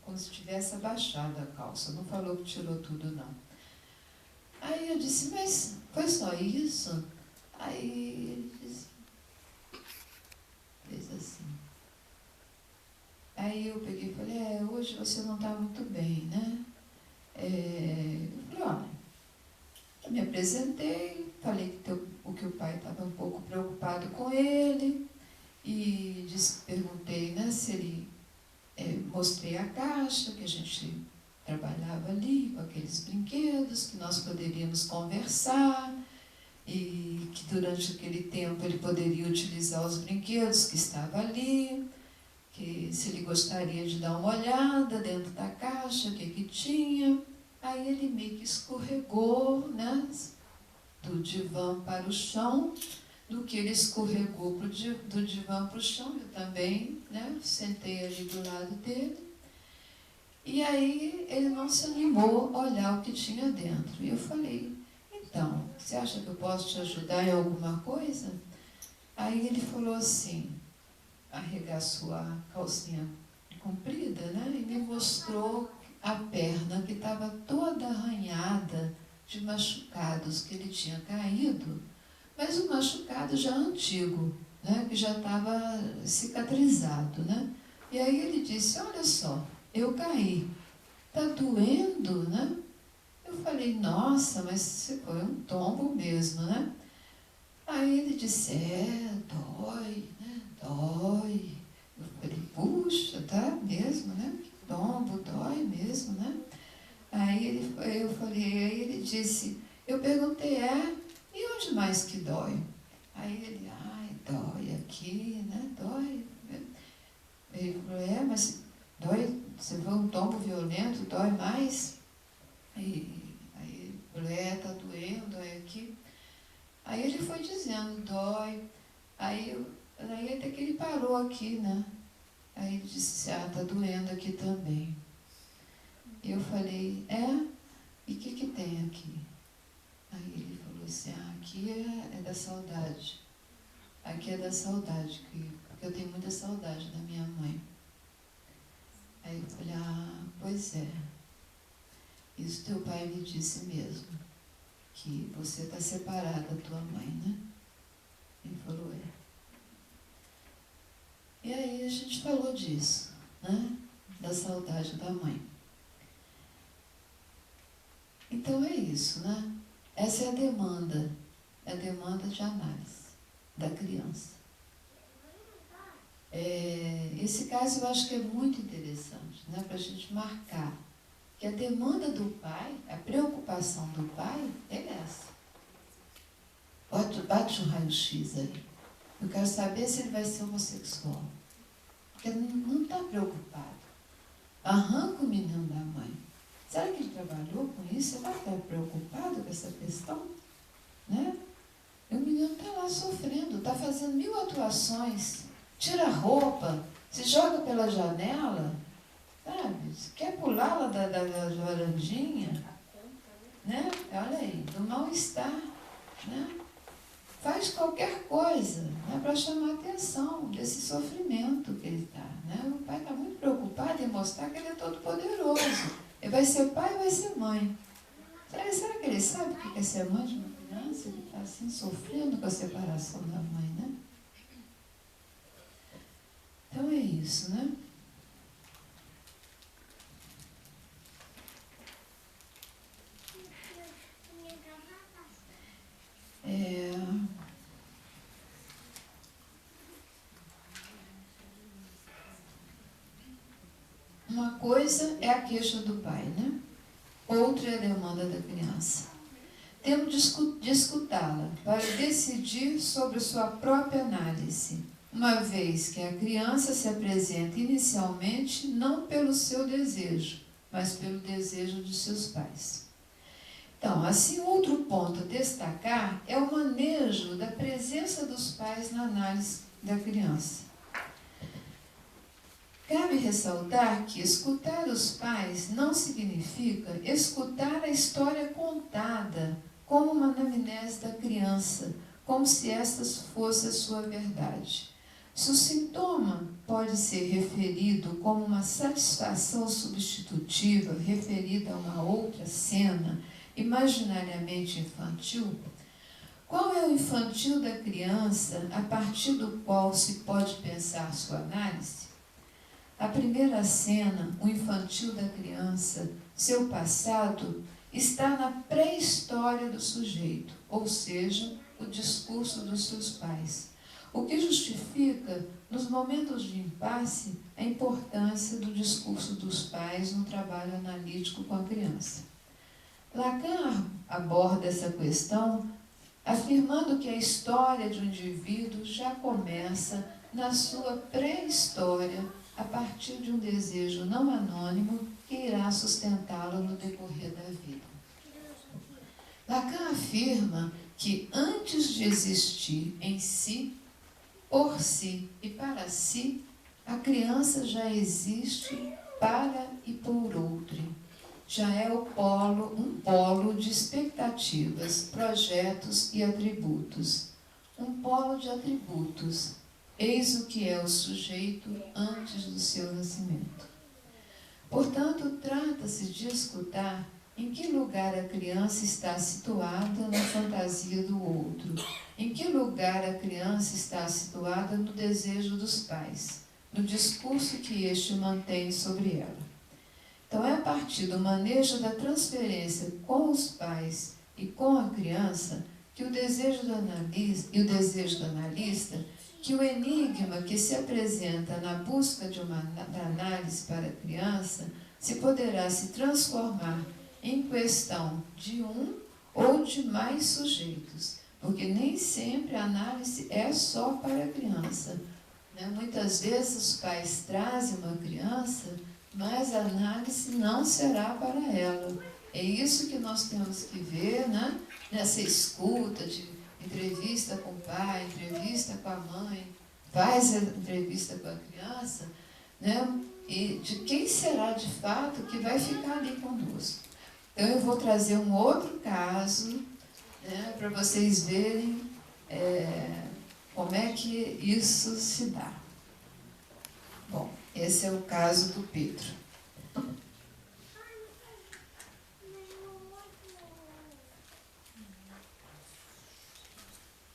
Como se tivesse abaixado a calça, não falou que tirou tudo, não. Aí eu disse, mas foi só isso? Aí ele disse, fez assim. Aí eu peguei e falei, hoje você não está muito bem, né? Eu falei, olha, eu me apresentei, falei que o pai estava um pouco preocupado com ele, e perguntei, né, se ele, mostrei a caixa, que a gente trabalhava ali com aqueles brinquedos, que nós poderíamos conversar, e que durante aquele tempo ele poderia utilizar os brinquedos que estavam ali, que se ele gostaria de dar uma olhada dentro da caixa, o que tinha. Aí ele meio que escorregou, né, do divã para o chão. Do que ele escorregou do divã para o chão, eu também, né, sentei ali do lado dele. E aí ele não se animou a olhar o que tinha dentro. E eu falei, então, você acha que eu posso te ajudar em alguma coisa? Aí ele falou assim, arregaçou a calcinha comprida, né, e me mostrou a perna que estava toda arranhada de machucados que ele tinha caído, mas um machucado já antigo, né, que já estava cicatrizado, né? E aí ele disse, olha só, eu caí, está doendo, né? Eu falei, nossa, mas foi um tombo mesmo, né? Aí ele disse, dói, né? Dói. Eu falei, puxa, tá mesmo, né? Que tombo, dói mesmo, né? Aí ele disse, eu perguntei, e onde mais que dói? Aí ele, dói aqui, né? Dói. Ele falou, mas dói, você foi um tombo violento, dói mais? Aí ele falou, tá doendo, dói aqui. Aí ele foi dizendo, dói. Aí até que ele parou aqui, né? Aí ele disse, tá doendo aqui também. E eu falei, e o que tem aqui? Aí ele falou assim, aqui é da saudade. Aqui é da saudade, porque eu tenho muita saudade da minha mãe. Aí eu falei, pois é. Isso teu pai me disse mesmo, que você está separada da tua mãe, né? Ele falou, E aí a gente falou disso, né? Da saudade da mãe. Então é isso, né? Essa é a demanda de análise da criança. Esse caso eu acho que é muito interessante, né? Para a gente marcar que a demanda do pai, a preocupação do pai é essa. Bate um raio-x aí. Eu quero saber se ele vai ser homossexual. Porque ele não está preocupado. Arranca o menino da mãe. Será que ele trabalhou com isso? Será que está preocupado com essa questão? Né? E o menino está lá sofrendo, está fazendo 1000 atuações, tira a roupa, se joga pela janela, sabe? Se quer pular lá da varandinha, né? Olha aí, do mal-estar, né? Faz qualquer coisa, né, para chamar a atenção desse sofrimento que ele está. Né? O pai está muito preocupado em mostrar que ele é todo poderoso. Ele vai ser pai e vai ser mãe. Será que ele sabe o que é ser mãe de uma criança? Ele está assim sofrendo com a separação da mãe, né? Então é isso, né? Uma coisa é a queixa do pai, né? Outra é a demanda da criança. Temos de escutá-la para decidir sobre sua própria análise, uma vez que a criança se apresenta inicialmente não pelo seu desejo, mas pelo desejo de seus pais. Então, assim, outro ponto a destacar é o manejo da presença dos pais na análise da criança. Cabe ressaltar que escutar os pais não significa escutar a história contada como uma anamnese da criança, como se estas fossem a sua verdade. Se o sintoma pode ser referido como uma satisfação substitutiva referida a uma outra cena, imaginariamente infantil, qual é o infantil da criança a partir do qual se pode pensar sua análise? A primeira cena, o infantil da criança, seu passado, está na pré-história do sujeito, ou seja, o discurso dos seus pais, o que justifica, nos momentos de impasse, a importância do discurso dos pais no trabalho analítico com a criança. Lacan aborda essa questão afirmando que a história de um indivíduo já começa na sua pré-história a partir de um desejo não anônimo que irá sustentá-lo no decorrer da vida. Lacan afirma que antes de existir em si, por si e para si, a criança já existe para e por outrem. Já é um polo de expectativas, projetos e atributos. Um polo de atributos. Eis o que é o sujeito antes do seu nascimento. Portanto, trata-se de escutar em que lugar a criança está situada na fantasia do outro, em que lugar a criança está situada no desejo dos pais, no discurso que este mantém sobre ela. Então, é a partir do manejo da transferência com os pais e com a criança que o desejo do analista, que o enigma que se apresenta na busca da análise para a criança se poderá se transformar em questão de um ou de mais sujeitos, porque nem sempre a análise é só para a criança. Né? Muitas vezes os pais trazem uma criança, mas a análise não será para ela. É isso que nós temos que ver, né? Nessa escuta de entrevista com o pai, entrevista com a mãe, faz a entrevista com a criança, né? E de quem será de fato que vai ficar ali conosco. Então eu vou trazer um outro caso, né, para vocês verem como é que isso se dá. Bom, esse é o caso do Pedro.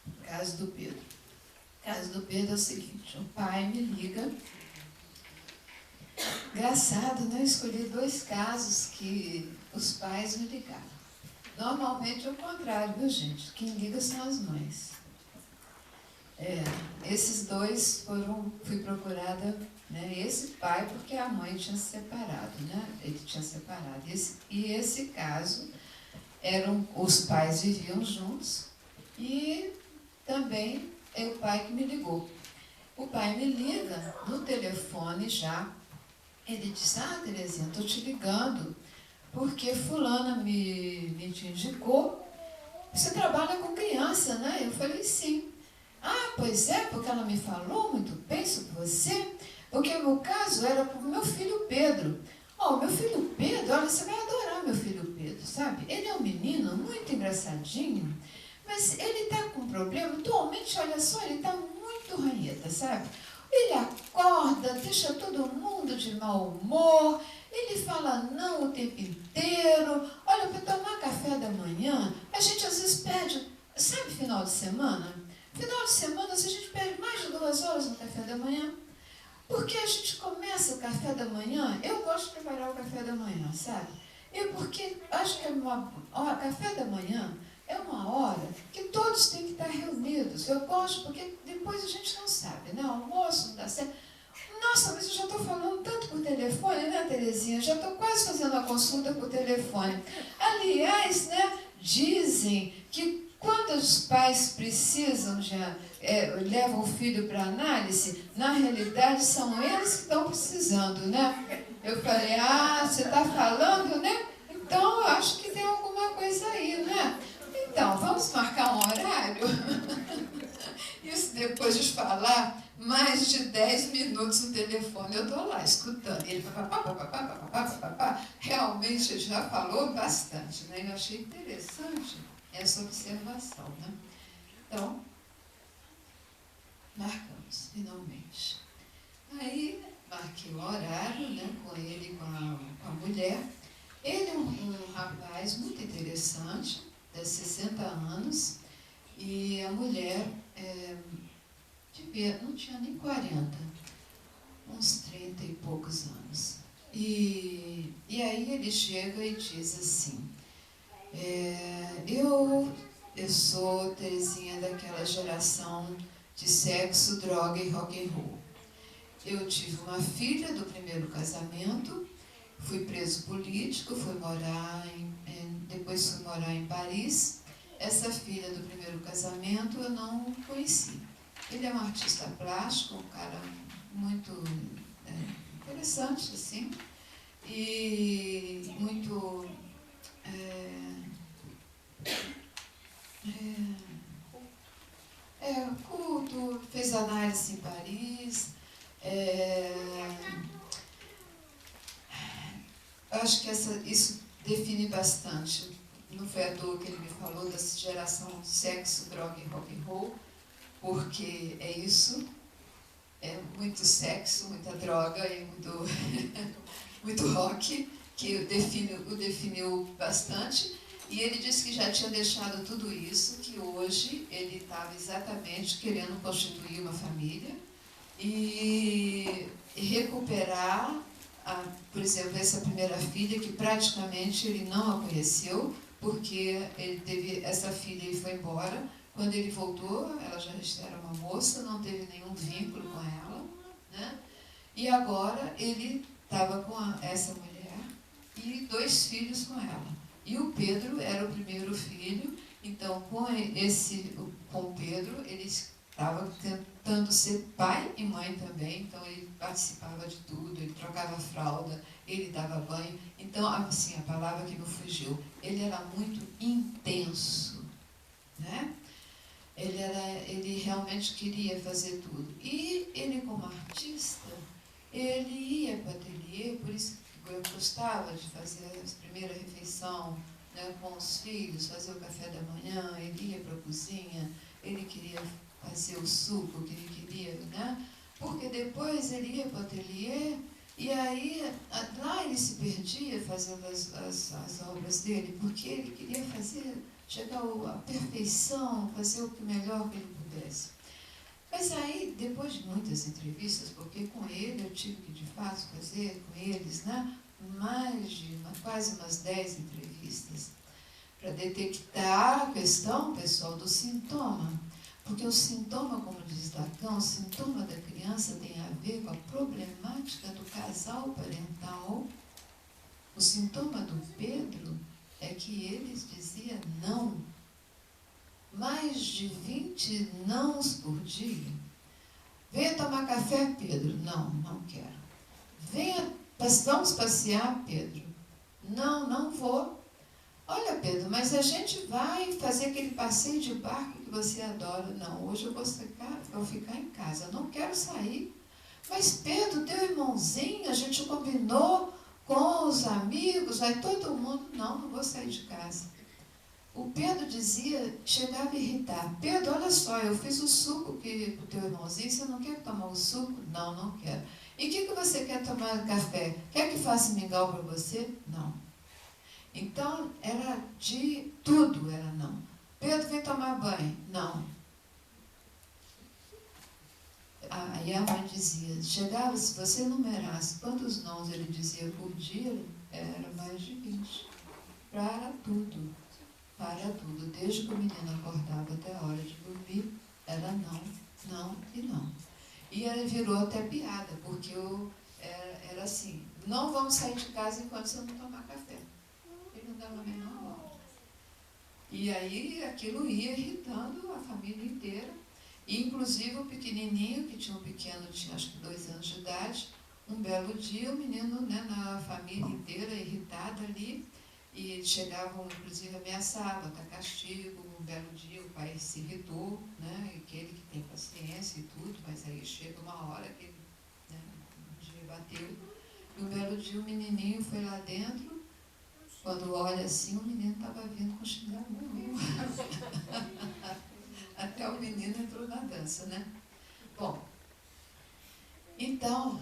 O caso do Pedro. O caso do Pedro é o seguinte: o pai me liga. Engraçado, né? Eu escolhi 2 casos que os pais me ligaram. Normalmente é o contrário, viu, gente? Quem liga são as mães. Esses dois fui procurada, né? Esse pai, porque a mãe tinha se separado, né? Ele tinha separado. E esse caso, os pais viviam juntos e também é o pai que me ligou. O pai me liga no telefone já. Ele diz: Terezinha, estou te ligando porque fulana me te indicou. Você trabalha com criança, né? Eu falei: sim. Pois é, porque ela me falou muito bem sobre você, porque o meu caso era para o meu filho Pedro. Meu filho Pedro, olha, você vai adorar meu filho Pedro, sabe? Ele é um menino muito engraçadinho, mas ele está com um problema. Atualmente, olha só, ele está muito ranheta, sabe? Ele acorda, deixa todo mundo de mau humor, ele fala não o tempo inteiro. Olha, para tomar café da manhã, a gente às vezes perde, sabe, final de semana? Final de semana, a gente perde mais de 2 horas no café da manhã, porque a gente começa o café da manhã. Eu gosto de preparar o café da manhã, sabe? Porque acho que café da manhã é uma hora que todos têm que estar reunidos. Eu gosto porque depois a gente não sabe, né? O almoço não dá certo. Nossa, mas eu já estou falando tanto por telefone, né, Terezinha? Já estou quase fazendo a consulta por telefone. Aliás, né, dizem que quando os pais precisam, levam o filho para análise, na realidade são eles que estão precisando, né? Eu falei: você está falando, né? Então, eu acho que tem alguma coisa aí, né? Então, vamos marcar um horário? Isso depois de falar mais de 10 minutos no telefone, eu estou lá escutando. Ele realmente ele já falou bastante, né? Eu achei interessante essa observação, né? Então, marcamos, finalmente. Aí, marquei o horário, né, com ele e com a mulher. Ele é um rapaz muito interessante, de 60 anos, e a mulher não tinha nem 40, uns 30 e poucos anos. E aí ele chega e diz assim: eu sou, Terezinha, daquela geração de sexo, droga e rock and roll. Eu tive uma filha do primeiro casamento, fui preso político, depois fui morar em Paris. Essa filha do primeiro casamento eu não conheci. Ele é um artista plástico, um cara muito interessante, assim, e muito culto, fez análise em Paris. Acho que isso define bastante. Não foi à toa que ele me falou dessa geração sexo, droga e rock and roll, porque é isso, é muito sexo, muita droga e muito rock, que o definiu bastante. E ele disse que já tinha deixado tudo isso, que hoje ele estava exatamente querendo constituir uma família e recuperar, por exemplo, essa primeira filha, que praticamente ele não a conheceu, porque ele teve essa filha e foi embora. Quando ele voltou, ela já era uma moça, não teve nenhum vínculo com ela, né? E agora ele estava com essa mulher e 2 filhos com ela. E o Pedro era o primeiro filho, então com o Pedro ele estava tentando ser pai e mãe também, então ele participava de tudo, ele trocava fralda, ele dava banho. Então, assim, a palavra que me fugiu, ele era muito intenso, né? Ele realmente queria fazer tudo. E ele, como artista, ele ia para o ateliê, por isso que eu gostava de fazer a primeira refeição, né, com os filhos, fazer o café da manhã. Ele ia para a cozinha, ele queria fazer o suco que ele queria, né? Porque depois ele ia para o ateliê e aí lá ele se perdia fazendo as obras dele, porque ele queria chegar à perfeição, fazer o melhor que ele pudesse. Mas aí, depois de muitas entrevistas, porque com ele eu tive que de fato fazer, com eles, né, quase umas 10 entrevistas, para detectar a questão, pessoal, do sintoma. Porque o sintoma, como diz Lacan, o sintoma da criança tem a ver com a problemática do casal parental. O sintoma do Pedro é que ele dizia não. Mais de 20 nãos por dia. Venha tomar café, Pedro. Não, não quero. Venha, vamos passear, Pedro. Não, não vou. Olha, Pedro, mas a gente vai fazer aquele passeio de barco que você adora. Não, hoje eu vou ficar em casa. Eu não quero sair. Mas, Pedro, teu irmãozinho, a gente combinou com os amigos, vai todo mundo. Não, não vou sair de casa. O Pedro dizia, chegava a irritar. Pedro, olha só, eu fiz o suco para o teu irmãozinho, você não quer tomar o suco? Não, não quero. E o que você quer tomar café? Quer que faça mingau para você? Não. Então, era de tudo, era não. Pedro, vem tomar banho? Não. Aí a mãe dizia, chegava, se você numerasse quantos nãos ele dizia por dia, era mais de 20. Para tudo. Para tudo. Desde que o menino acordava até a hora de dormir, era não, não e não. E ele virou até piada, porque era assim, não vamos sair de casa enquanto você não tomar café. Ele não dava a menor bola. E aí aquilo ia irritando a família inteira. E, inclusive o pequenininho, que tinha um pequeno, tinha acho que 2 anos de idade, um belo dia o menino, né, na família inteira, irritada ali, e chegavam, inclusive, ameaçavam, tá castigo. Um belo dia o pai se irritou, né, e aquele que tem paciência e tudo, mas aí chega uma hora que ele, né, um dia bateu, e um belo dia o menininho foi lá dentro, quando olha assim, o menino estava vindo com chinelo no meio. Até o menino entrou na dança, né? Bom, então,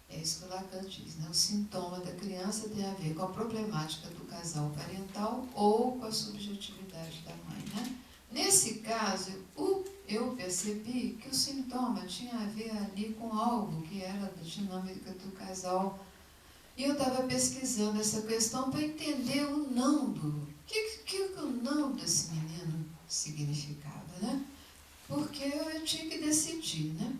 é isso que o Lacan diz, né? O sintoma da criança tem a ver com a problemática do casal parental ou com a subjetividade da mãe, né? Nesse caso, eu percebi que o sintoma tinha a ver ali com algo que era da dinâmica do casal. E eu estava pesquisando essa questão para entender o não do... O que o não desse menino significava, né? Porque eu tinha que decidir, né?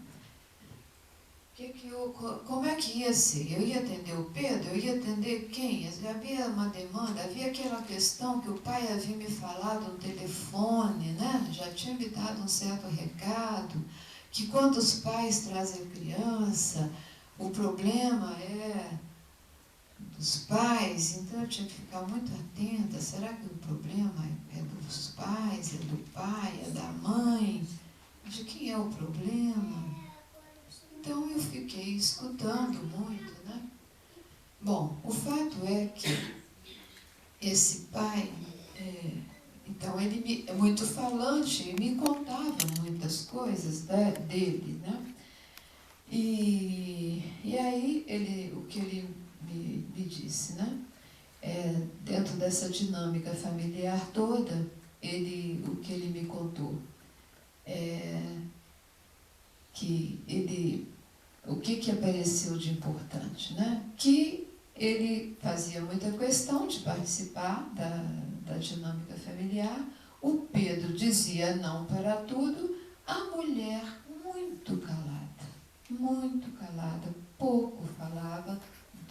Como é que ia ser? Eu ia atender o Pedro? Eu ia atender quem? Havia uma demanda, havia aquela questão que o pai havia me falado no telefone, né? Já tinha me dado um certo recado, que quando os pais trazem a criança, o problema é dos pais, então eu tinha que ficar muito atenta. Será que o problema é dos pais, é do pai, é da mãe? De quem é o problema? Então eu fiquei escutando muito, né? Bom, o fato é que esse pai, então ele é muito falante e me contava muitas coisas dele, né? E aí o que ele me disse, né? Dentro dessa dinâmica familiar toda, o que ele me contou que o que apareceu de importante, né? Que ele fazia muita questão de participar da dinâmica familiar. O Pedro dizia não para tudo, a mulher muito calada, pouco falava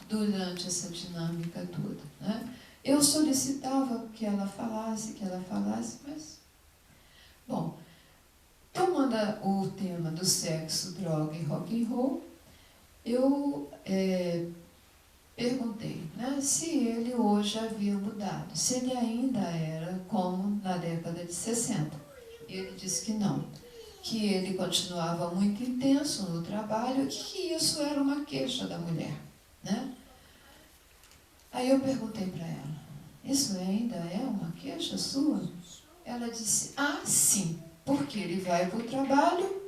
durante essa dinâmica toda, né? Eu solicitava que ela falasse, mas... Bom, tomando o tema do sexo, droga e rock and roll, eu perguntei, né, se ele hoje havia mudado, se ele ainda era como na década de 60. E ele disse que não, que ele continuava muito intenso no trabalho e que isso era uma queixa da mulher, né? Aí eu perguntei para ela, isso ainda é uma queixa sua? Ela disse, sim, porque ele vai para o trabalho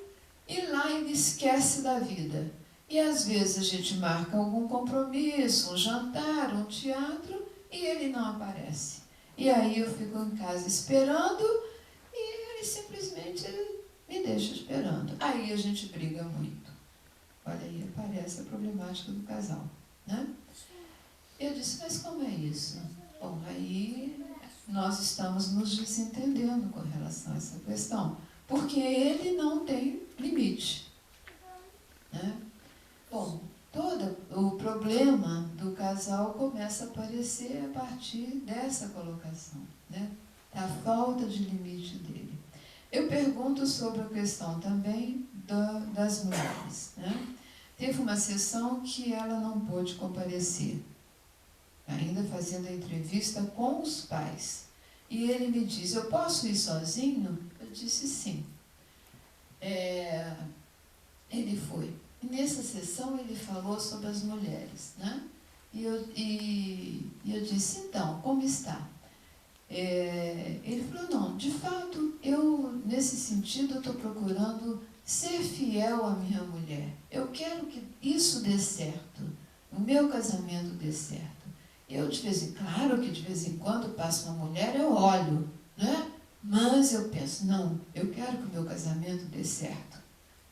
e lá ele esquece da vida. E às vezes a gente marca algum compromisso, um jantar, um teatro, e ele não aparece. E aí eu fico em casa esperando e ele simplesmente me deixa esperando. Aí a gente briga muito. Olha aí, aparece a problemática do casal, né? Eu disse, mas como é isso? Bom, aí nós estamos nos desentendendo com relação a essa questão. porque ele não tem limite, né? Bom, todo o problema do casal começa a aparecer a partir dessa colocação, né? Da falta de limite dele. Eu pergunto sobre a questão também das mulheres, né? Teve uma sessão que ela não pôde comparecer, ainda fazendo a entrevista com os pais. E ele me diz, eu posso ir sozinho? Eu disse sim. Ele foi. E nessa sessão ele falou sobre as mulheres, né? E eu disse, então, como está? Ele falou, não, de fato, eu, nesse sentido, estou procurando ser fiel à minha mulher. Eu quero que isso dê certo, o meu casamento dê certo. Claro que de vez em quando passa uma mulher, eu olho, né? Mas eu penso, não, eu quero que o meu casamento dê certo.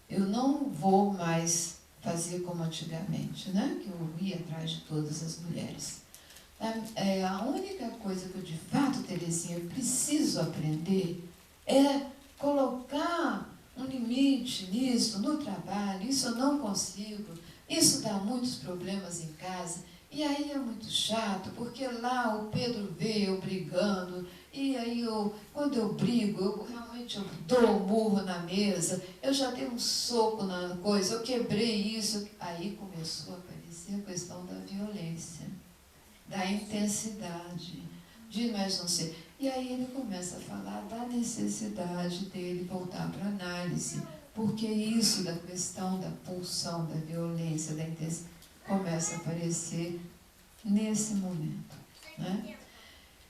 Eu não vou mais fazer como antigamente, né? Que eu ia atrás de todas as mulheres. A única coisa que eu, de fato, Terezinha, preciso aprender é colocar um limite nisso, no trabalho. Isso eu não consigo, isso dá muitos problemas em casa. E aí é muito chato, porque lá o Pedro vê eu brigando, e aí quando eu brigo, eu realmente dou um murro na mesa, eu já dei um soco na coisa, eu quebrei isso. Aí começou a aparecer a questão da violência, da intensidade, de mais não ser. E aí ele começa a falar da necessidade dele voltar para a análise, porque isso da questão da pulsão, da violência, da intensidade, começa a aparecer nesse momento, né?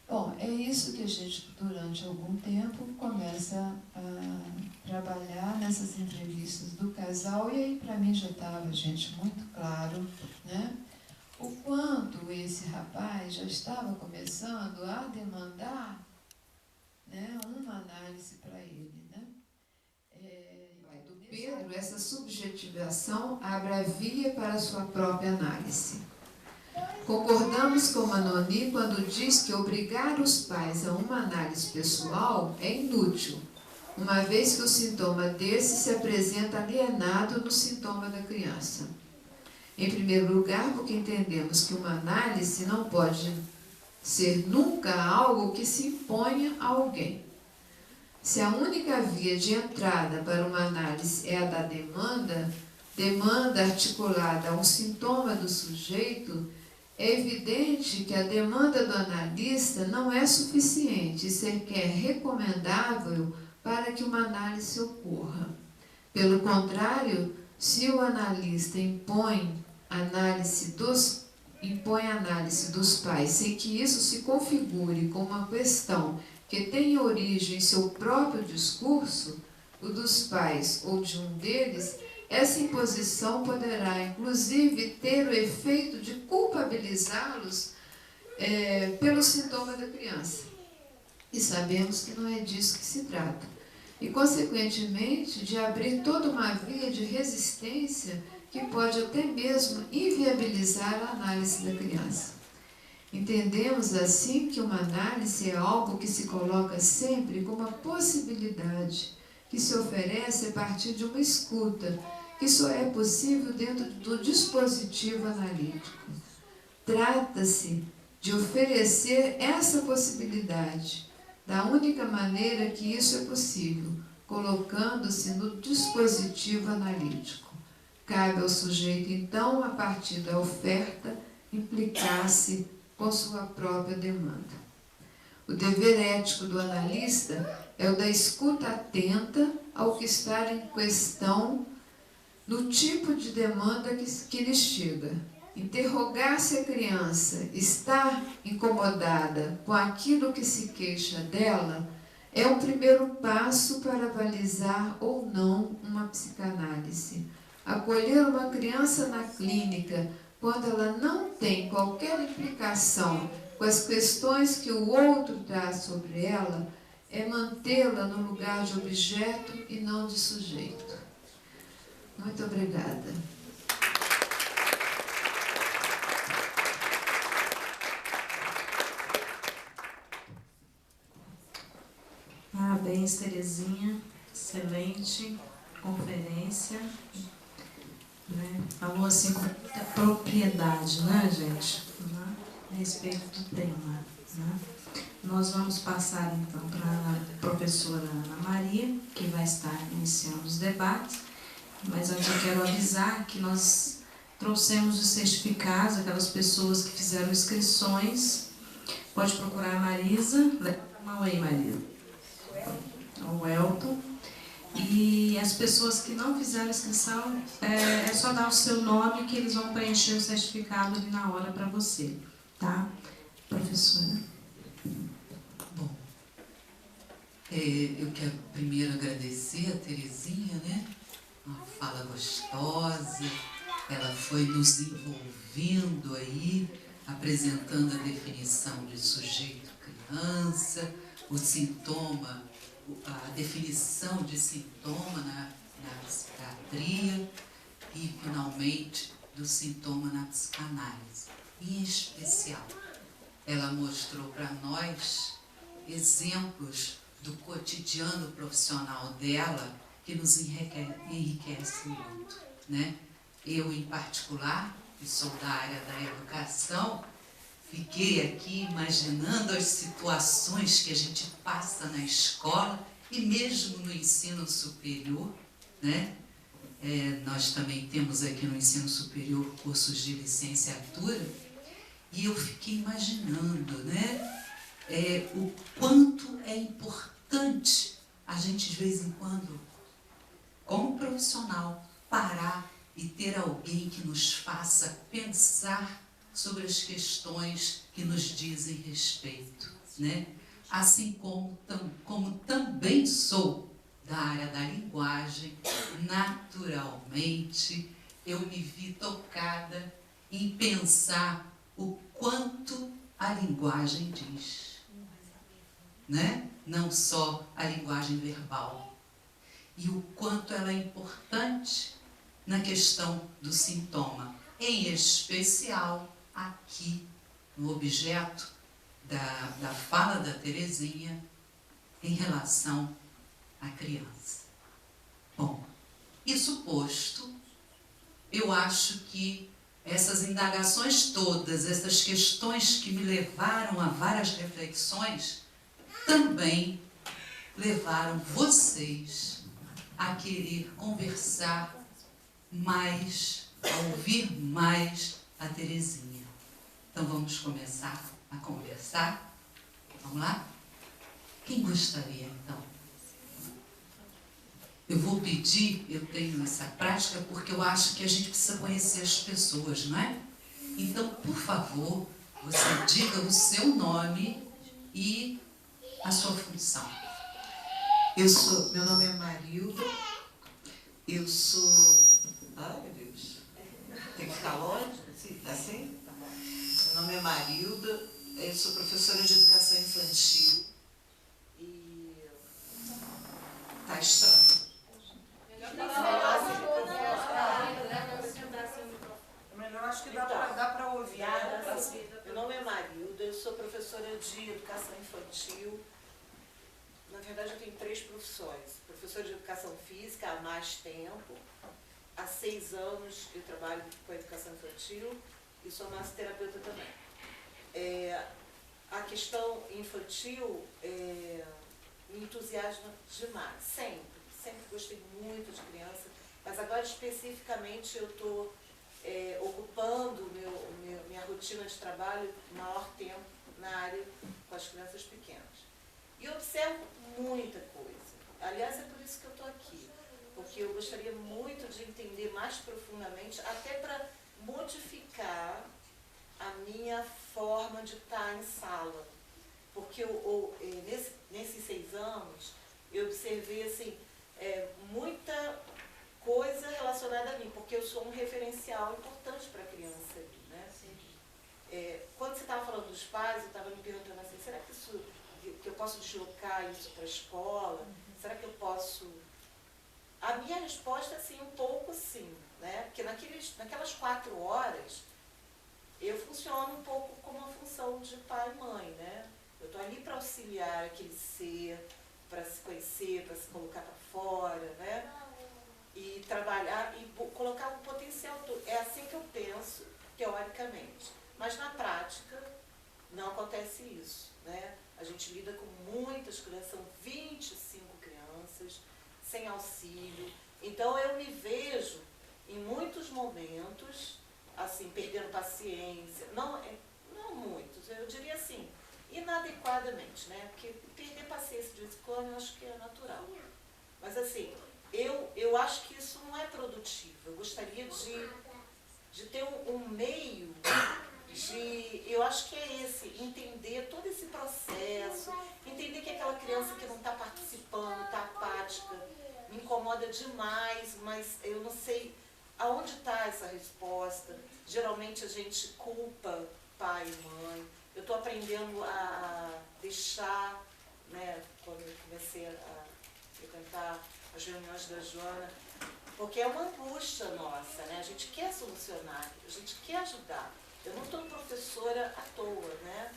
Bom, é isso que a gente, durante algum tempo, começa a trabalhar nessas entrevistas do casal, e aí para mim já estava, gente, muito claro, né? O quanto esse rapaz já estava começando a demandar, né, uma análise para ele, né? Do Pedro, essa subjetivação abre a via para a sua própria análise. Concordamos com Manoni quando diz que obrigar os pais a uma análise pessoal é inútil, uma vez que o sintoma desse se apresenta alienado no sintoma da criança. Em primeiro lugar, porque entendemos que uma análise não pode ser nunca algo que se imponha a alguém. Se a única via de entrada para uma análise é a da demanda articulada a um sintoma do sujeito, é evidente que a demanda do analista não é suficiente e sequer recomendável para que uma análise ocorra. Pelo contrário, se o analista impõe a análise dos pais sem que isso se configure como uma questão que tem origem em seu próprio discurso, o dos pais ou de um deles, essa imposição poderá, inclusive, ter o efeito de culpabilizá-los pelo sintoma da criança. E sabemos que não é disso que se trata. E, consequentemente, de abrir toda uma via de resistência que pode até mesmo inviabilizar a análise da criança. Entendemos assim que uma análise é algo que se coloca sempre como uma possibilidade, que se oferece a partir de uma escuta, que só é possível dentro do dispositivo analítico. Trata-se de oferecer essa possibilidade, da única maneira que isso é possível, colocando-se no dispositivo analítico. Cabe ao sujeito, então, a partir da oferta, implicar-se com sua própria demanda. O dever ético do analista é o da escuta atenta ao que está em questão no tipo de demanda que lhe chega. Interrogar se a criança está incomodada com aquilo que se queixa dela é um primeiro passo para avalizar ou não uma psicanálise. Acolher uma criança na clínica quando ela não tem qualquer implicação com as questões que o outro traz sobre ela, é mantê-la no lugar de objeto e não de sujeito. Muito obrigada. Parabéns, Terezinha. excelente conferência, né? Falou assim com muita propriedade, né, gente? Né? A respeito do tema. Né? Nós vamos passar então para a professora Ana Maria, que vai estar iniciando os debates, mas antes eu quero avisar que nós trouxemos os certificados, aquelas pessoas que fizeram inscrições. Pode procurar a Marisa, levanta a mão aí, Marisa, o Elton. E as pessoas que não fizeram inscrição, é só dar o seu nome que eles vão preencher o certificado ali na hora para você, tá? Professora. Bom, eu quero primeiro agradecer a Terezinha, né? Uma fala gostosa, ela foi nos envolvendo aí, apresentando a definição de sujeito-criança, o sintoma, a definição de sintoma na psiquiatria e, finalmente, do sintoma na psicanálise. Em especial, ela mostrou para nós exemplos do cotidiano profissional dela que nos enriquece muito, né? Eu, em particular, que sou da área da educação, fiquei aqui imaginando as situações que a gente passa na escola e mesmo no ensino superior, né? Nós também temos aqui no ensino superior cursos de licenciatura e eu fiquei imaginando, né? O quanto é importante a gente, de vez em quando, como profissional, parar e ter alguém que nos faça pensar sobre as questões que nos dizem respeito, né? Assim como também sou da área da linguagem, naturalmente eu me vi tocada em pensar o quanto a linguagem diz, né? Não só a linguagem verbal, e o quanto ela é importante na questão do sintoma, em especial aqui no objeto da fala da Terezinha em relação à criança. Bom, isso posto, eu acho que essas indagações todas, essas questões que me levaram a várias reflexões, também levaram vocês a querer conversar mais, a ouvir mais a Terezinha. Então vamos começar a conversar? Vamos lá? Quem gostaria então? Eu vou pedir, eu tenho essa prática porque eu acho que a gente precisa conhecer as pessoas, não é? Então, por favor, você diga o seu nome e a sua função. Meu nome é Marilda, eu sou... Ai, meu Deus, tem que ficar longe? Sim, tá assim? Meu nome é Marilda, eu sou professora de educação infantil e... Tá estranho. Melhor, acho que dá para ouvir. Meu nome é Marilda, eu sou professora de educação infantil. Na verdade, eu tenho 3 profissões. Professora de educação física há mais tempo. Há 6 anos eu trabalho com a educação infantil e sou massoterapeuta também. A questão infantil me entusiasma demais, sempre gostei muito de criança, mas agora especificamente eu estou ocupando minha rotina de trabalho maior tempo na área com as crianças pequenas. E eu observo muita coisa. Aliás, é por isso que eu estou aqui, porque eu gostaria muito de entender mais profundamente, até para modificar a minha forma de estar em sala. Porque nesses 6 anos, eu observei assim, muita coisa relacionada a mim, porque eu sou um referencial importante para a criança ali, né? Quando você estava falando dos pais, eu estava me perguntando assim, será que eu posso deslocar isso para a escola? Será que eu posso... A minha resposta é assim, um pouco sim, né? Porque naquelas 4 horas, eu funciono um pouco como uma função de pai e mãe, né? Eu estou ali para auxiliar aquele ser para se conhecer, para se colocar para fora, né? E trabalhar e colocar o potencial todo. É assim que eu penso, teoricamente. Mas na prática, não acontece isso, né? A gente lida com muitas crianças, são 25 crianças, sem auxílio. Então, eu me vejo, em muitos momentos, assim, perdendo paciência. Não muitos, eu diria assim, inadequadamente, né? Porque perder paciência de vez em quando, eu acho que é natural. Mas, assim, eu acho que isso não é produtivo. Eu gostaria de ter um meio eu acho que é esse, entender todo esse processo, entender que aquela criança que não está participando, está apática, me incomoda demais, mas eu não sei aonde está essa resposta. Geralmente a gente culpa pai e mãe. Eu estou aprendendo a deixar, né, quando eu comecei a frequentar as reuniões da Joana, porque é uma angústia nossa, né? A gente quer solucionar, a gente quer ajudar. Eu não estou professora à toa, né?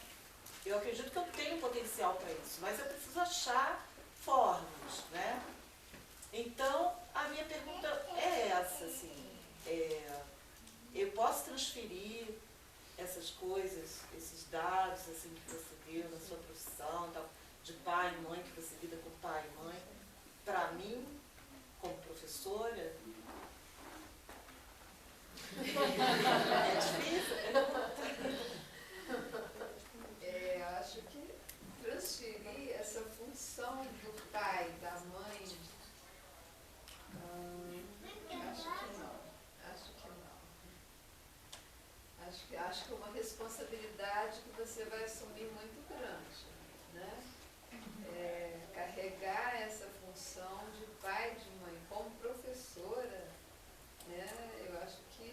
Eu acredito que eu tenho potencial para isso, mas eu preciso achar formas, né? Então, a minha pergunta é essa, assim, eu posso transferir essas coisas, esses dados, assim, que você deu na sua profissão, tal, de pai e mãe, que você lida com pai e mãe, para mim, como professora? É difícil. Acho que transferir essa função do pai, da mãe, acho que não. Acho que é uma responsabilidade que você vai assumir muito grande, né? Carregar essa função de pai, de mãe, como professora, né? Eu acho que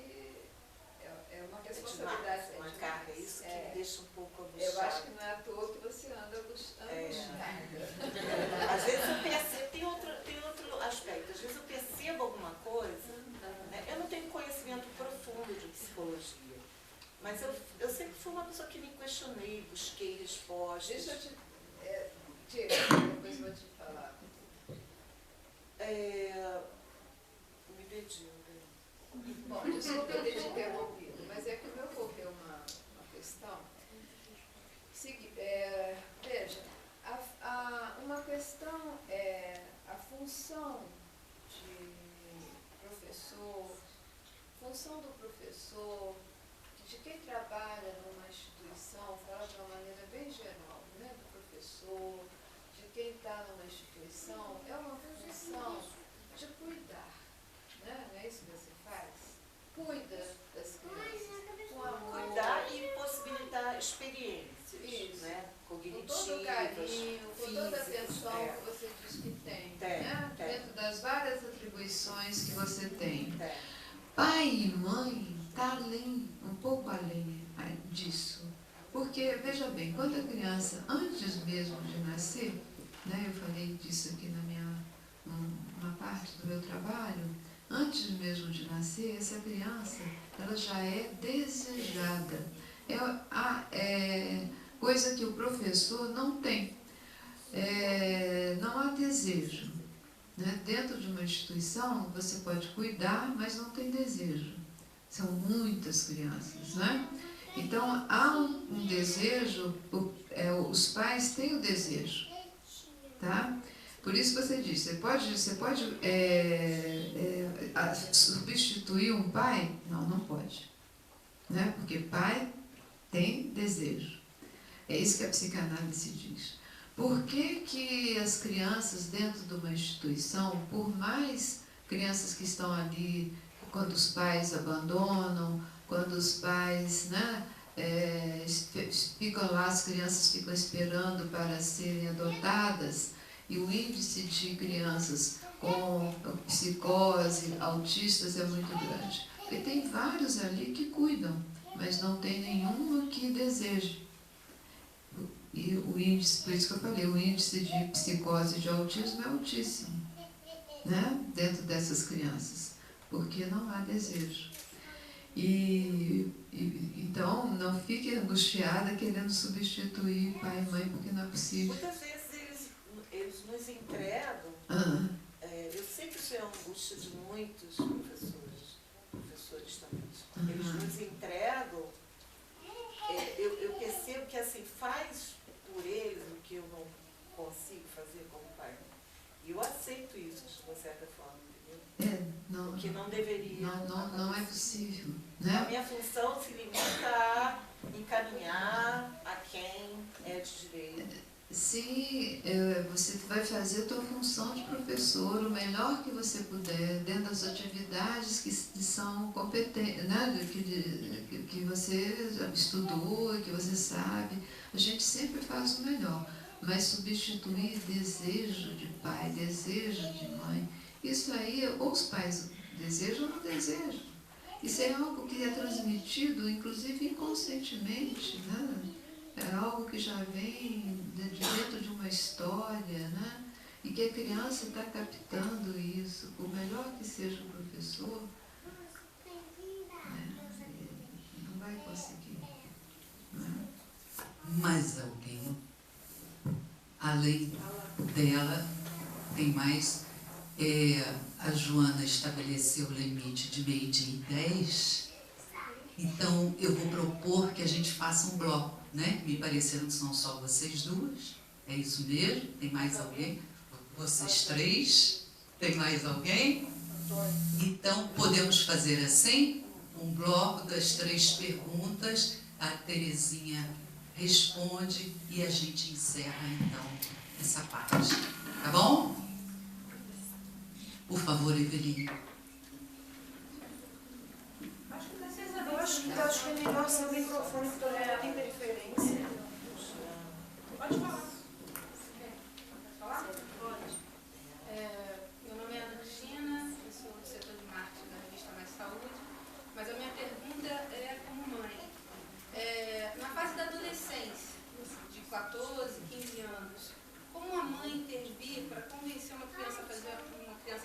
é uma responsabilidade. Uma carga, isso que me deixa um pouco angustiada. Eu acho que não é à toa que você anda angustiada. Às vezes eu percebo, tem outro aspecto, às vezes eu percebo alguma coisa, né? Eu não tenho conhecimento profundo de psicologia, mas eu sempre fui uma pessoa que me questionei, busquei respostas. Deixa eu te... depois eu vou te falar. Me perdi. Bom, desculpa eu ter te interrompido, mas é que me ocorreu uma questão. Veja, uma questão é a função do professor, de quem trabalha numa instituição, fala de uma maneira bem geral, né, do professor, de quem está numa instituição, é uma função de cuidar, né? Não é isso que você faz? Cuida das crianças, com amor. Cuidar e possibilitar experiências, Isso. Né? Cognitivas, Com todo o carinho, com toda a físicas, atenção que você diz que tem, né? Tem. Dentro das várias atribuições que você tem. Tem. Pai e mãe está além, um pouco além disso. Porque, veja bem, quando a criança, antes mesmo de nascer, né, eu falei disso aqui numa parte do meu trabalho, antes mesmo de nascer, essa criança, ela já é desejada. É coisa que o professor não tem. Não há desejo. Né? Dentro de uma instituição, você pode cuidar, mas não tem desejo. São muitas crianças, né? Então, há um desejo, os pais têm o desejo, tá? Por isso você diz, você pode substituir um pai? Não pode. Né? Porque pai tem desejo. É isso que a psicanálise diz. Por que as crianças dentro de uma instituição, por mais crianças que estão ali, quando os pais abandonam, quando os pais, né, ficam lá, as crianças ficam esperando para serem adotadas, e o índice de crianças com psicose, autistas é muito grande. Porque tem vários ali que cuidam, mas não tem nenhuma que deseje. E o índice, por isso que eu falei, o índice de psicose e de autismo é altíssimo, né? Dentro dessas crianças, porque não há desejo. Então, não fique angustiada querendo substituir pai e mãe, porque não é possível. Muitas vezes eles nos desentrego, Ah, eu sei que isso é a angústia de muitos professores também. Eles no desentrego, eu percebo que assim, faz por eles o que eu não consigo fazer como pai. E eu aceito isso, de uma certa forma, entendeu? não, Porque não deveria. não é possível, A né? minha função se limita a encaminhar a quem é de direito. Se você vai fazer a tua função de professor o melhor que você puder, dentro das atividades que são competentes, né? que você estudou, que você sabe, a gente sempre faz o melhor. Mas substituir desejo de pai, desejo de mãe, isso aí, ou os pais desejam ou não desejam. Isso é algo que é transmitido, inclusive inconscientemente, né? É algo que já vem de dentro de uma história, né? E que a criança está captando isso. Por melhor que seja o professor, né? Não vai conseguir. Né? Mais alguém, além dela, tem mais? A Joana estabeleceu o limite de 12h10, então eu vou propor que a gente faça um bloco, né? Me pareceram que são só vocês duas, é isso mesmo? Tem mais alguém? Vocês três? Tem mais alguém? Então podemos fazer assim, um bloco das 3 perguntas, a Terezinha responde e a gente encerra então essa parte, tá bom? Por favor, Eveline. Eu acho que é melhor ser o microfone, porque não tem interferência. Pode falar. Pode falar? Pode. Meu nome é Ana Cristina, eu sou do setor de marketing da revista Mais Saúde, mas a minha pergunta é como mãe. Na fase da adolescência, de 14, 15 anos, como a mãe intervir para convencer uma criança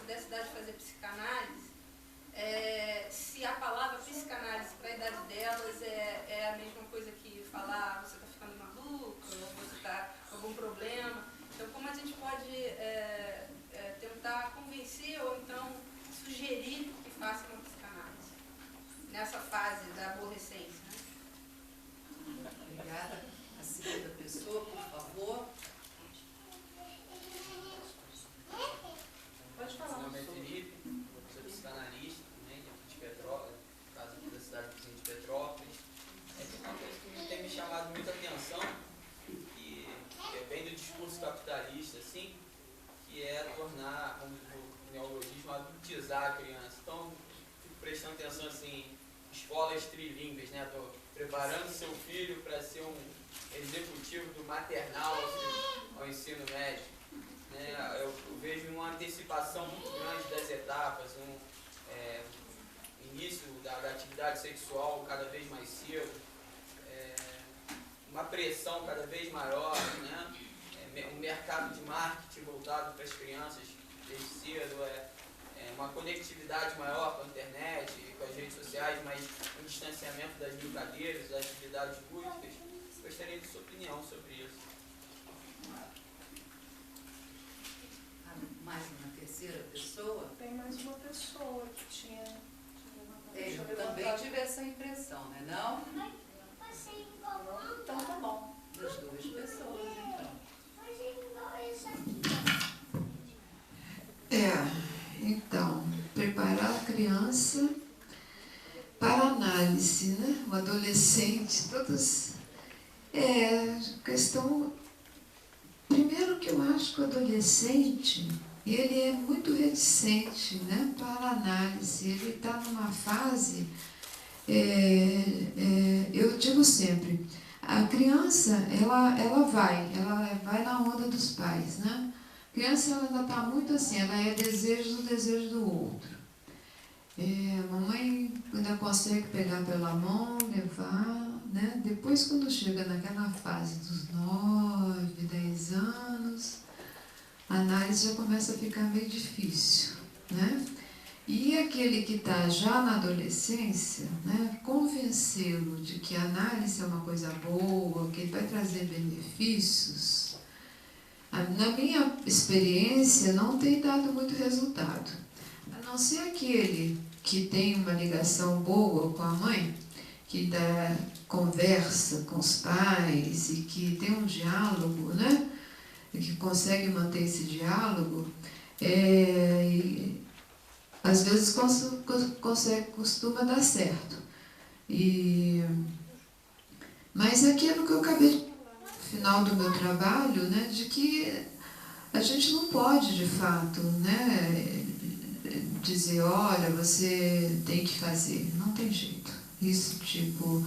dessa idade a fazer psicanálise, se a palavra psicanálise para a idade delas é a mesma coisa que falar você está ficando maluco, ou você está com algum problema. Então, como a gente pode tentar convencer ou então sugerir que faça uma psicanálise nessa fase da aborrecência? Né? Obrigada. A segunda pessoa, por favor. Pode falar. Meu nome é Felipe, sou psicanalista também, aqui de Petrópolis, no caso aqui da cidade vizinha de Petrópolis. Tem uma coisa que tem me chamado muita atenção, que vem do discurso capitalista, assim, que é tornar, como o neologismo, adultizar a criança. Então, fico prestando atenção, assim, escolas trilíngues, né? Tô preparando seu filho para ser um executivo do maternal ao ensino médio. Eu vejo uma antecipação muito grande das etapas, início da atividade sexual cada vez mais cedo, uma pressão cada vez maior, né? Um mercado de marketing voltado para as crianças desde cedo, uma conectividade maior com a internet e com as redes sociais, mas um distanciamento das brincadeiras, das atividades lúdicas. Gostaria de sua opinião sobre isso. Mais uma terceira pessoa? Tem mais uma pessoa que tinha Eu também tive essa impressão, né? Não? Então tá bom. Das 2 pessoas, então. Então, preparar a criança para análise, né? O adolescente, todos. Questão. Primeiro que eu acho que o adolescente, ele é muito reticente, né, para análise. Ele está numa fase, eu digo sempre, a criança, ela vai na onda dos pais, né? A criança ela ainda está muito assim, ela é desejo do outro. A mamãe ainda consegue pegar pela mão, levar, né? Depois, quando chega naquela fase dos 9, 10 anos, a análise já começa a ficar meio difícil, né? E aquele que está já na adolescência, né, convencê-lo de que a análise é uma coisa boa, que ele vai trazer benefícios, Na minha experiência, não tem dado muito resultado. A não ser aquele que tem uma ligação boa com a mãe, que conversa com os pais e que tem um diálogo, né? E que consegue manter esse diálogo, às vezes costuma dar certo. Mas é aquilo que eu acabei de falar no final do meu trabalho, né, de que a gente não pode, de fato, né, dizer, olha, você tem que fazer. Não tem jeito. Isso, tipo,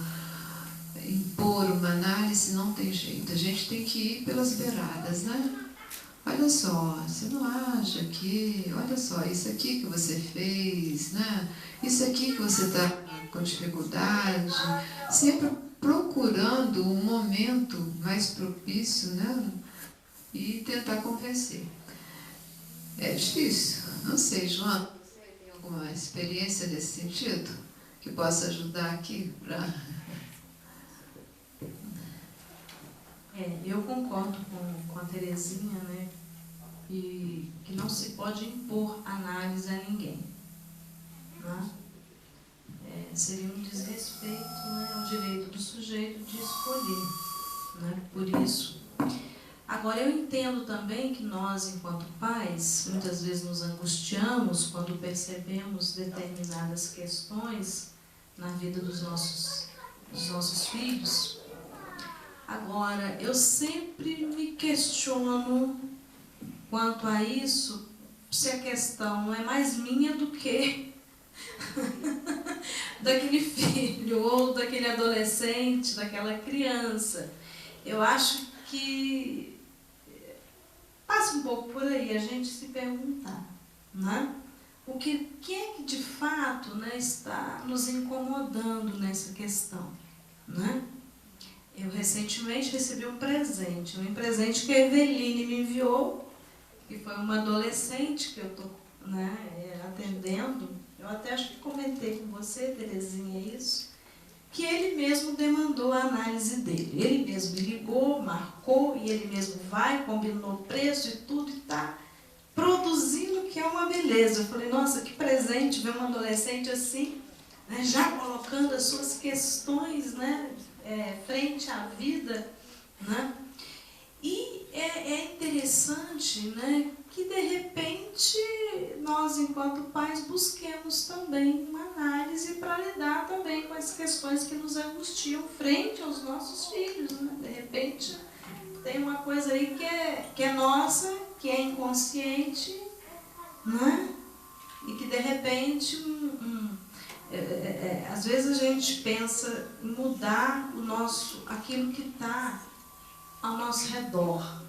impor uma análise não tem jeito. A gente tem que ir pelas beiradas, né? Olha só, você não acha que... Olha só, isso aqui que você fez, né? Isso aqui que você está com dificuldade. Sempre procurando um momento mais propício, né? E tentar convencer. É difícil. Não sei, Joana, você tem alguma experiência nesse sentido? Que possa ajudar aqui para... Eu concordo com a Terezinha, né? E que não se pode impor análise a ninguém, né? Seria um desrespeito, né, ao direito do sujeito de escolher, né? Por isso. Agora, eu entendo também que nós, enquanto pais, muitas vezes nos angustiamos quando percebemos determinadas questões na vida dos nossos filhos. Agora, eu sempre me questiono quanto a isso, se a questão é mais minha do que daquele filho ou daquele adolescente, daquela criança. Eu acho que passa um pouco por aí a gente se perguntar, né? O que é que de fato, né, está nos incomodando nessa questão, né? Eu recentemente recebi um presente que a Eveline me enviou, que foi uma adolescente que eu estou, né, atendendo. Eu até acho que comentei com você, Terezinha, isso, que ele mesmo demandou a análise dele. Ele mesmo me ligou, marcou, e ele mesmo vai, combinou o preço e tudo, e está produzindo, que é uma beleza. Eu falei, nossa, que presente ver um adolescente assim, né, já colocando as suas questões, né, frente à vida, né? E é interessante, né, que de repente nós, enquanto pais, busquemos também uma análise para lidar também com as questões que nos angustiam frente aos nossos filhos, né? De repente tem uma coisa aí que é nossa, que é inconsciente, né? E que de repente às vezes a gente pensa em mudar aquilo que está ao nosso redor.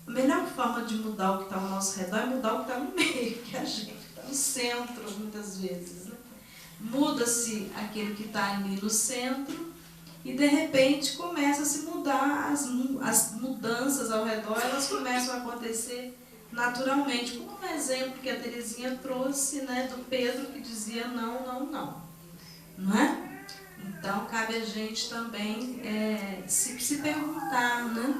A melhor forma de mudar o que está ao nosso redor é mudar o que está no meio, que a gente está no centro, muitas vezes, né? Muda-se aquele que está ali no centro e, de repente, começa a se mudar, as mudanças ao redor, elas começam a acontecer naturalmente, como um exemplo que a Terezinha trouxe, né, do Pedro, que dizia não, não, não. Não é? Então, cabe a gente também se perguntar, né?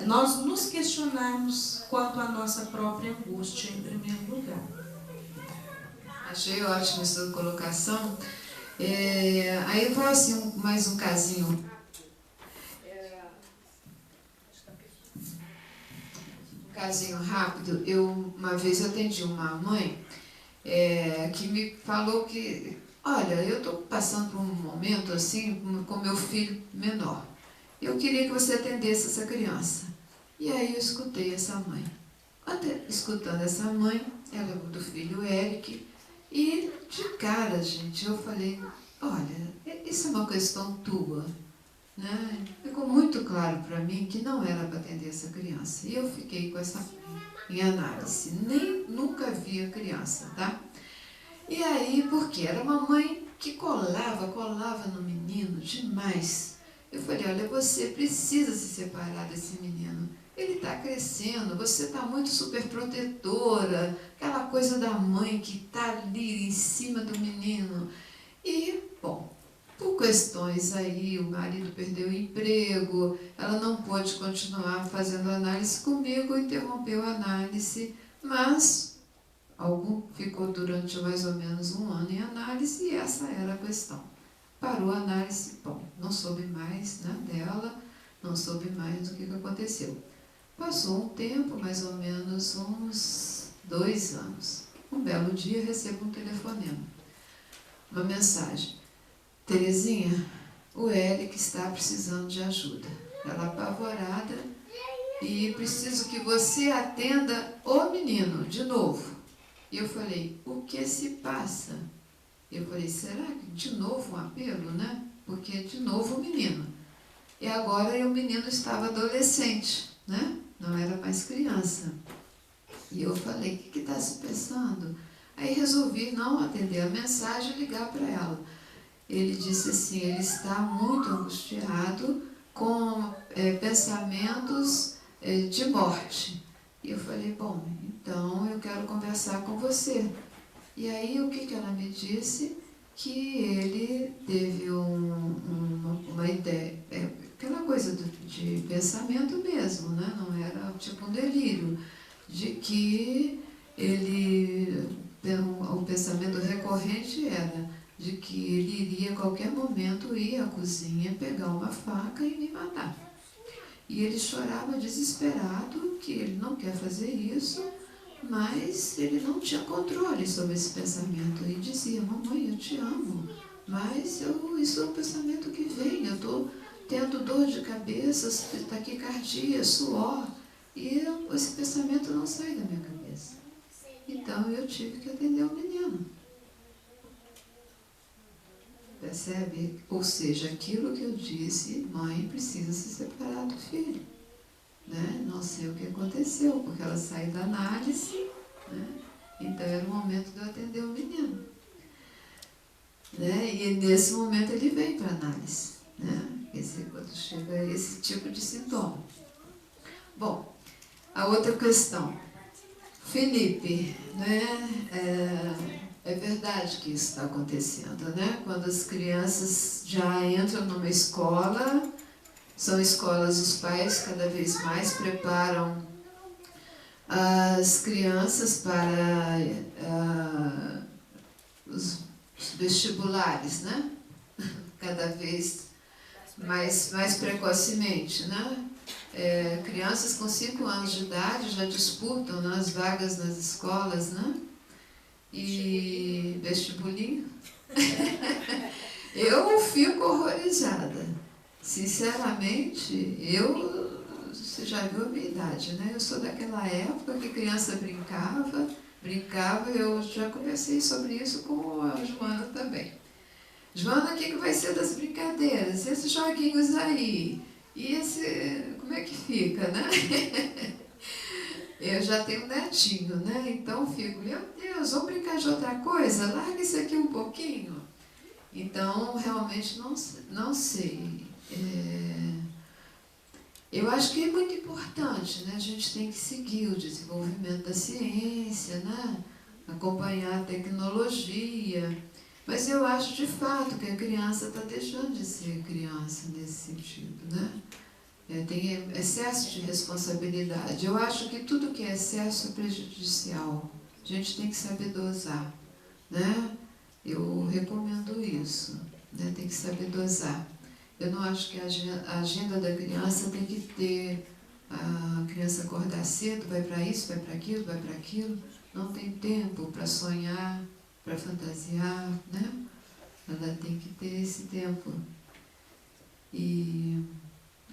Nós nos questionarmos quanto à nossa própria angústia, em primeiro lugar. Achei ótima a sua colocação. Aí eu falo assim, mais um casinho. Um casinho rápido. Uma vez atendi uma mãe que me falou que, olha, eu estou passando por um momento assim com meu filho menor. Eu queria que você atendesse essa criança. E aí eu escutei essa mãe. Escutando essa mãe, ela do filho Eric, e de cara, gente, eu falei, olha, isso é uma questão tua, né? Ficou muito claro para mim que não era para atender essa criança. E eu fiquei com essa em análise. Nunca vi a criança, tá? E aí, porque era uma mãe que colava no menino demais. Eu falei, olha, você precisa se separar desse menino. Ele está crescendo, você está muito super protetora, aquela coisa da mãe que está ali em cima do menino. E, bom, por questões aí, o marido perdeu o emprego, ela não pôde continuar fazendo análise comigo, interrompeu a análise, mas ficou durante mais ou menos 1 ano em análise e essa era a questão. Parou a análise, bom, não soube mais, né, dela, não soube mais do que aconteceu. Passou um tempo, mais ou menos uns 2 anos. Um belo dia recebo um telefonema, uma mensagem. Terezinha, o Eric está precisando de ajuda. Ela apavorada e preciso que você atenda o menino de novo. E eu falei, o que se passa? Eu falei, será que de novo um apelo, né? Porque de novo o menino. E agora o menino estava adolescente, né? Não era mais criança. E eu falei, o que está se pensando? Aí resolvi não atender a mensagem e ligar para ela. Ele disse assim, ele está muito angustiado com pensamentos de morte. E eu falei, bom, então eu quero conversar com você. E aí o que ela me disse? Que ele teve uma ideia, aquela coisa de pensamento mesmo, né? Não era tipo um delírio, de que o pensamento recorrente era de que ele iria a qualquer momento ir à cozinha, pegar uma faca e me matar. E ele chorava desesperado, que ele não quer fazer isso, mas ele não tinha controle sobre esse pensamento. E dizia, mamãe, eu te amo, mas isso é um pensamento que vem, eu estou tendo dor de cabeça, taquicardia, suor, e esse pensamento não sai da minha cabeça. Então eu tive que atender o menino. Percebe? Ou seja, aquilo que eu disse, mãe precisa se separar do filho. Né? Não sei o que aconteceu, porque ela saiu da análise, né? Então era o momento de eu atender o menino. Né? E nesse momento ele vem para a análise, né? Quando chega esse tipo de sintoma. Bom, a outra questão. Felipe, né? É verdade que isso está acontecendo, né? Quando as crianças já entram numa escola, são escolas, os pais cada vez mais preparam as crianças para os vestibulares, né? Cada vez mais precocemente, né? Crianças com 5 anos de idade já disputam, né, as vagas nas escolas, né? E vestibulinho. Eu fico horrorizada. Sinceramente, você já viu a minha idade, né? Eu sou daquela época que criança brincava, eu já conversei sobre isso com a Joana também. Joana, o que vai ser das brincadeiras? Esses joguinhos aí, e como é que fica, né? Eu já tenho um netinho, né? Então fico, meu Deus, vamos brincar de outra coisa? Larga isso aqui um pouquinho. Então, realmente não sei. Eu acho que é muito importante, né? A gente tem que seguir o desenvolvimento da ciência, né? Acompanhar a tecnologia. Mas eu acho, de fato, que a criança está deixando de ser criança nesse sentido, né? Tem excesso de responsabilidade. Eu acho que tudo que é excesso é prejudicial. A gente tem que saber dosar, né? Eu recomendo isso, né? Tem que saber dosar. Eu não acho que a agenda da criança tem que ter a criança acordar cedo, vai para isso, vai para aquilo, vai para aquilo. Não tem tempo para sonhar, para fantasiar, né? Ela tem que ter esse tempo. E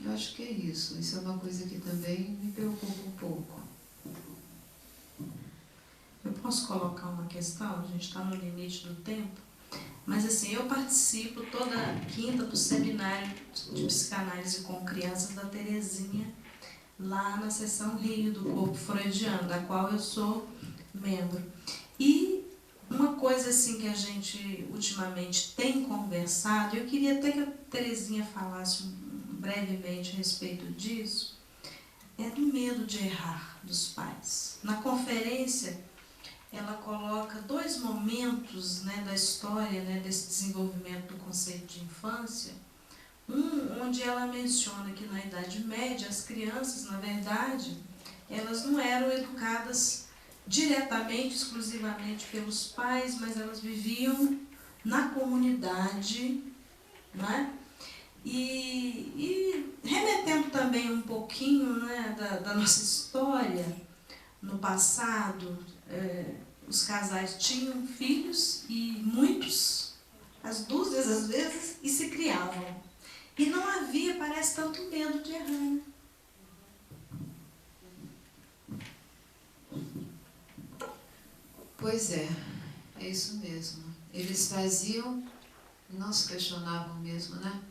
eu acho que é isso. Isso é uma coisa que também me preocupa um pouco. Eu posso colocar uma questão? A gente está no limite do tempo. Mas assim, eu participo toda quinta do seminário de psicanálise com crianças da Terezinha, lá na seção Rio do Corpo Freudiano, da qual eu sou membro. E uma coisa assim que a gente ultimamente tem conversado, eu queria até que a Terezinha falasse brevemente a respeito disso, é do medo de errar dos pais. Na conferência, ela coloca 2 momentos momentos, né, da história, né, desse desenvolvimento do conceito de infância, onde ela menciona que na Idade Média as crianças, na verdade, elas não eram educadas diretamente, exclusivamente pelos pais, mas elas viviam na comunidade, né? E remetendo também um pouquinho, né, da nossa história, no passado, os casais tinham filhos, e muitos, as dúzias às vezes, e se criavam. E não havia, parece, tanto medo de errar, né? Pois é isso mesmo. Eles faziam, não se questionavam mesmo, né?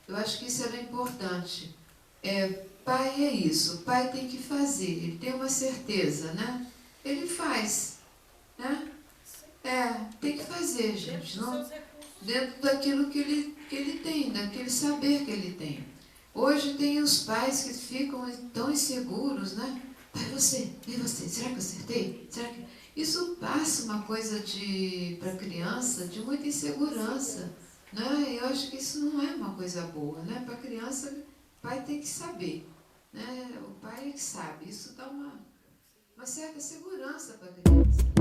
Eu acho que isso era importante. Pai é isso, pai tem que fazer, ele tem uma certeza, né? Ele faz, né? Tem que fazer, gente. Não, dentro daquilo que ele tem, daquele saber que ele tem. Hoje tem os pais que ficam tão inseguros, né? Vai você, será que eu acertei? Será que... Isso passa uma coisa para a criança de muita insegurança, né? Eu acho que isso não é uma coisa boa, né? Para a criança, o pai tem que saber, né? O pai é que sabe. Isso dá uma certa segurança para a criança.